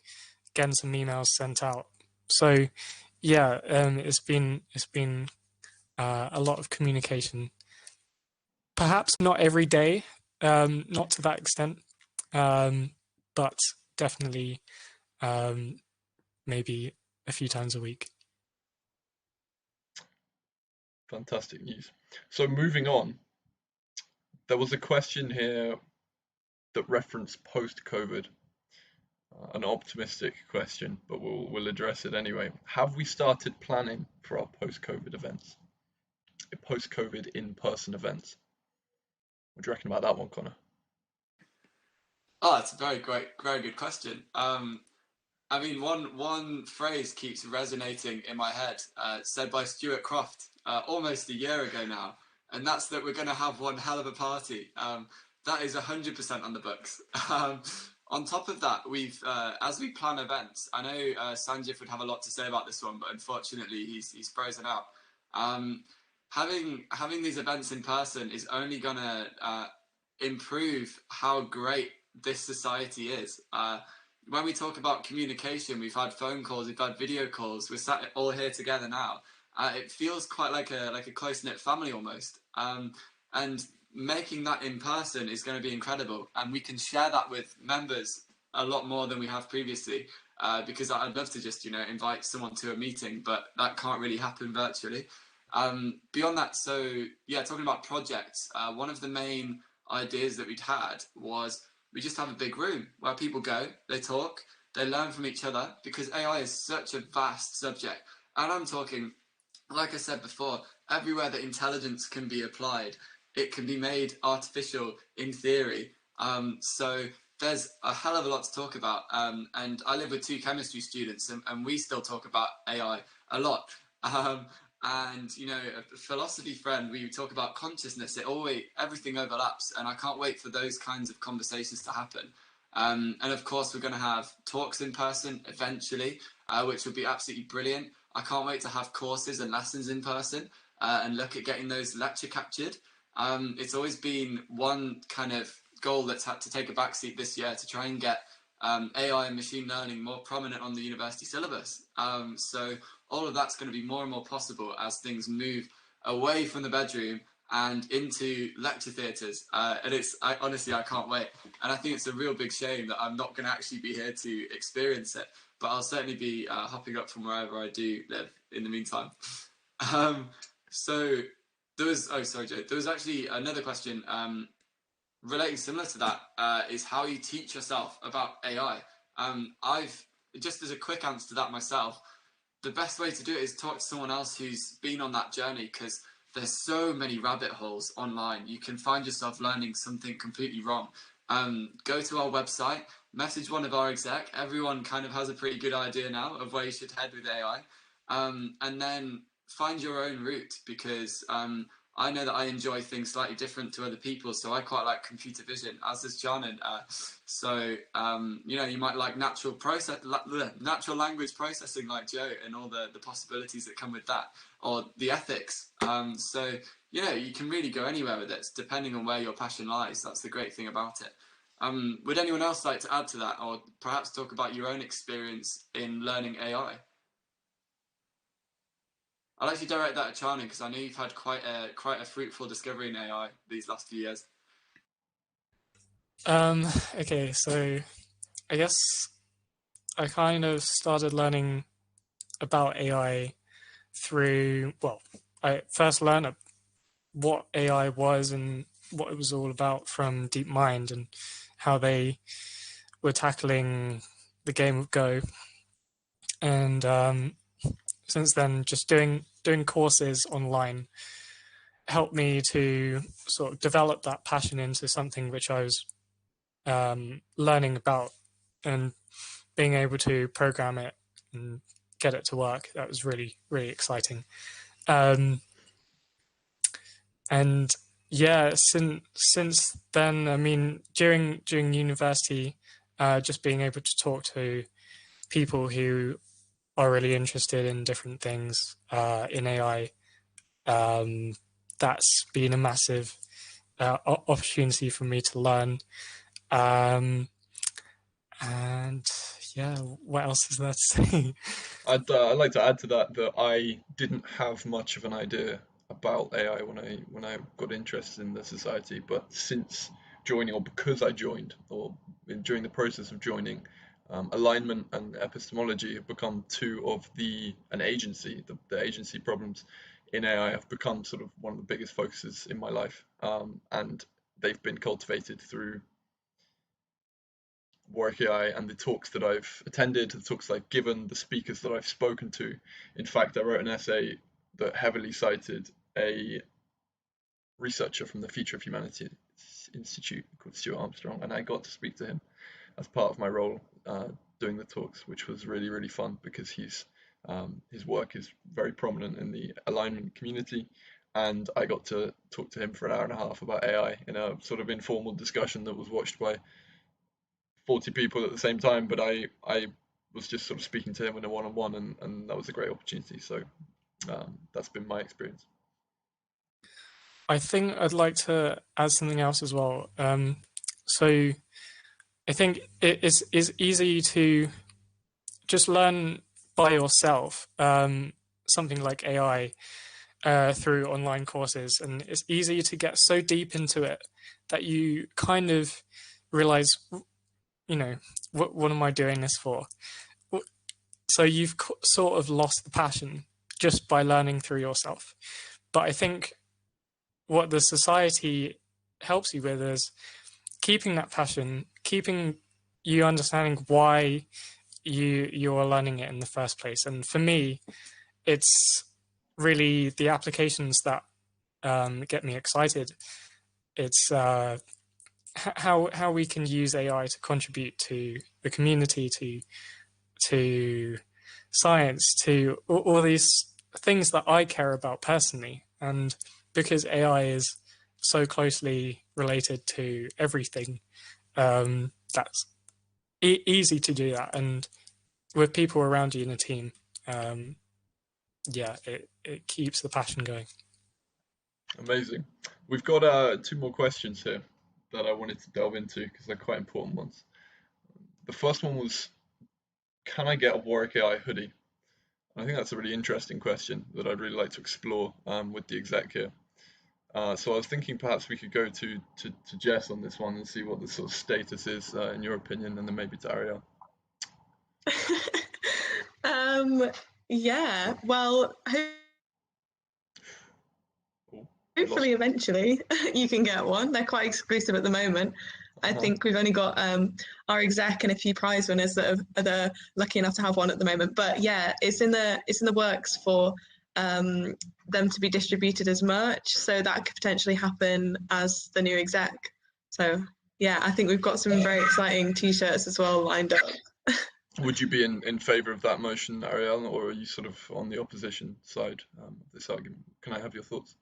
getting some emails sent out. So yeah, it's been a lot of communication. Perhaps not every day, not to that extent, but definitely maybe a few times a week. Fantastic news. So moving on, there was a question here that referenced post-COVID. An optimistic question, but we'll address it anyway. Have we started planning for our post-COVID events? Post-COVID in-person events? What do you reckon about that one, Connor? Oh, it's a very good question. I mean, one phrase keeps resonating in my head, said by Stuart Croft almost a year ago now, and that's that we're going to have one hell of a party. That is 100% on the books. On top of that, we've as we plan events, I know Sanjif would have a lot to say about this one, but unfortunately he's frozen out. Having these events in person is only going to improve how great this society is. When we talk about communication, we've had phone calls, we've had video calls, we're sat all here together now. It feels quite like a close-knit family almost. And making that in person is going to be incredible. And we can share that with members a lot more than we have previously. Because I'd love to just, invite someone to a meeting, but that can't really happen virtually. Beyond that, so yeah, talking about projects, one of the main ideas that we'd had was we just have a big room where people go, they talk, they learn from each other, because AI is such a vast subject. And I'm talking, like I said before, everywhere that intelligence can be applied, it can be made artificial in theory. So there's a hell of a lot to talk about. And I live with two chemistry students, and we still talk about AI a lot. And a philosophy friend, we talk about consciousness. Everything overlaps, and I can't wait for those kinds of conversations to happen. And of course, we're going to have talks in person eventually, which will be absolutely brilliant. I can't wait to have courses and lessons in person and look at getting those lecture captured. It's always been one kind of goal that's had to take a backseat this year to try and get AI and machine learning more prominent on the university syllabus. So all of that's going to be more and more possible as things move away from the bedroom and into lecture theatres. And honestly, I can't wait. And I think it's a real big shame that I'm not going to actually be here to experience it. But I'll certainly be hopping up from wherever I do live in the meantime. So there was, sorry, Joe. There was actually another question relating similar to that, is how you teach yourself about AI. I've, just as a quick answer to that myself, the best way to do it is talk to someone else who's been on that journey, because there's so many rabbit holes online. You can find yourself learning something completely wrong. Go to our website, message one of our exec. Everyone kind of has a pretty good idea now of where you should head with AI. And then find your own route, because I know that I enjoy things slightly different to other people, so I quite like computer vision, as does Janan. So you might like natural language processing like Joe, and all the possibilities that come with that, or the ethics. So you can really go anywhere with it, depending on where your passion lies. That's the great thing about it. Would anyone else like to add to that, or perhaps talk about your own experience in learning AI? I'll actually direct that at Charlie, because I know you've had quite a fruitful discovery in AI these last few years. Okay, so I guess I kind of started learning about AI through, I first learned what AI was and what it was all about from DeepMind, and how they were tackling the game of Go. And since then, just doing courses online helped me to sort of develop that passion into something which I was learning about, and being able to program it and get it to work. That was really, really exciting. And yeah, since then, I mean, during university, just being able to talk to people who are really interested in different things in AI, that's been a massive opportunity for me to learn. And yeah, what else is there to say? I'd like to add to that I didn't have much of an idea about AI when I got interested in the society, but since joining, or because I joined, or during the process of joining, alignment and epistemology have become two of an agency. The agency problems in AI have become sort of one of the biggest focuses in my life, and they've been cultivated through Warwick AI and the talks that I've attended, the talks I've given, the speakers that I've spoken to. In fact, I wrote an essay that heavily cited a researcher from the Future of Humanity Institute called Stuart Armstrong, and I got to speak to him as part of my role doing the talks, which was really, really fun because his work is very prominent in the alignment community. And I got to talk to him for an hour and a half about AI in a sort of informal discussion that was watched by 40 people at the same time, but I was just sort of speaking to him in a one-on-one, and that was a great opportunity. So that's been my experience. I think I'd like to add something else as well. So I think it is easy to just learn by yourself something like AI through online courses, and it's easy to get so deep into it that you kind of realize, you know, what am I doing this for? So you've sort of lost the passion just by learning through yourself. But I think what the society helps you with is keeping that passion, keeping you understanding why you're learning it in the first place. And for me, it's really the applications that get me excited. It's how we can use AI to contribute to the community, to science, to all these things that I care about personally. And because AI is so closely related to everything, that's easy to do that. And with people around you in a team, yeah, it keeps the passion going. Amazing. We've got 2 more questions here that I wanted to delve into because they're quite important ones. The first one was, can I get a Warwick AI hoodie? I think that's a really interesting question that I'd really like to explore with the exec here. So I was thinking perhaps we could go to Jess on this one and see what the sort of status is in your opinion, and then maybe to Ariel. Yeah, well, hopefully eventually you can get one. They're quite exclusive at the moment. I think we've only got our exec and a few prize winners that are lucky enough to have one at the moment. But yeah, it's in the works for them to be distributed as merch. So that could potentially happen as the new exec. So yeah, I think we've got some very exciting t-shirts as well lined up. Would you be in favour of that motion, Ariel, or are you sort of on the opposition side of this argument? Can I have your thoughts?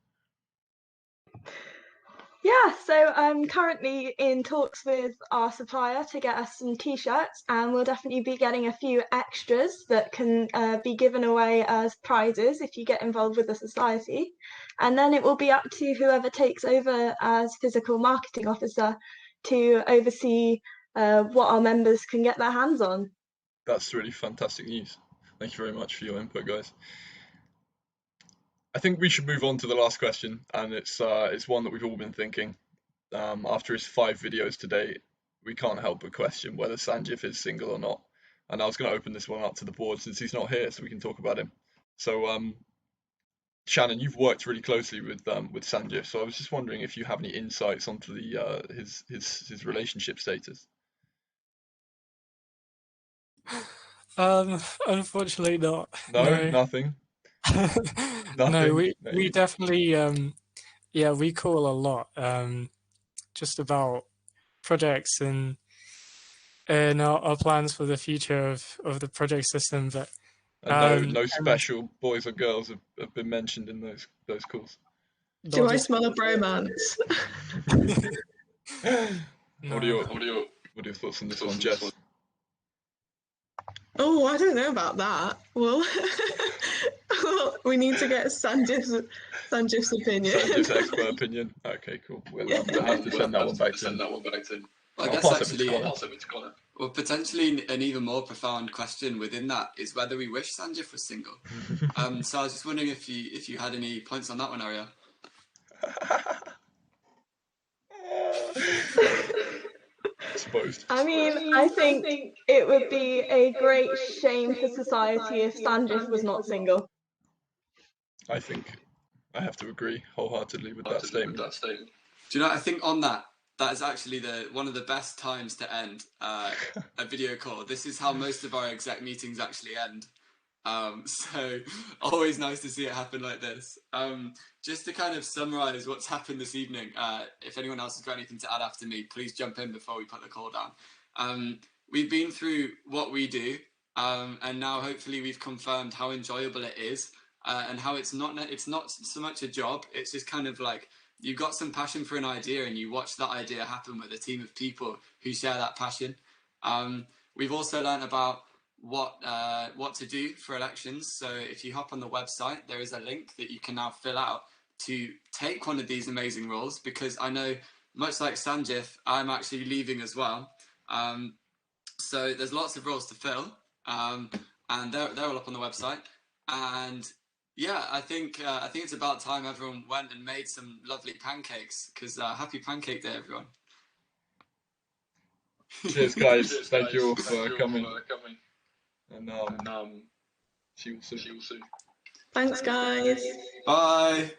Yeah, so I'm currently in talks with our supplier to get us some t-shirts, and we'll definitely be getting a few extras that can be given away as prizes if you get involved with the society. And then it will be up to whoever takes over as physical marketing officer to oversee what our members can get their hands on. That's really fantastic news. Thank you very much for your input, guys. I think we should move on to the last question, and it's one that we've all been thinking. After his 5 videos today, we can't help but question whether Sanjif is single or not. And I was going to open this one up to the board since he's not here, so we can talk about him. So, Shannon, you've worked really closely with Sanjif, so I was just wondering if you have any insights onto his relationship status. Unfortunately not. No, nothing. No, we definitely yeah, we call a lot just about projects and our plans for the future of the project system, but and no special boys or girls have been mentioned in those calls. Do I smell a bromance? What are your thoughts on this one, Jess? Oh, I don't know about that. Well, well, we need to get Sanjiv's opinion. Sanjiv's expert opinion. Okay, cool. We'll have to send that one back to him. Well, I guess actually, well, potentially an even more profound question within that is whether we wish Sanjiv was single. So I was just wondering if you had any points on that one, Ariel. Exposed. I mean, I think it would be a great shame for society if Sanjif was not single. I think I have to agree wholeheartedly with that statement. Do you know, I think on that is actually one of the best times to end a video call. This is how most of our exec meetings actually end. So always nice to see it happen like this. Just to kind of summarize what's happened this evening, if anyone else has got anything to add after me, please jump in before we put the call down. We've been through what we do, and now hopefully we've confirmed how enjoyable it is, and how it's not so much a job. It's just kind of like you've got some passion for an idea and you watch that idea happen with a team of people who share that passion. We've also learned about what to do for elections. So if you hop on the website, there is a link that you can now fill out to take one of these amazing roles, because I know, much like Sanjif, I'm actually leaving as well. So there's lots of roles to fill, and they're all up on the website. And yeah, I think it's about time everyone went and made some lovely pancakes, because happy Pancake Day, everyone. Cheers, guys. Thank you all for coming. And see you soon. Thanks, guys. Bye.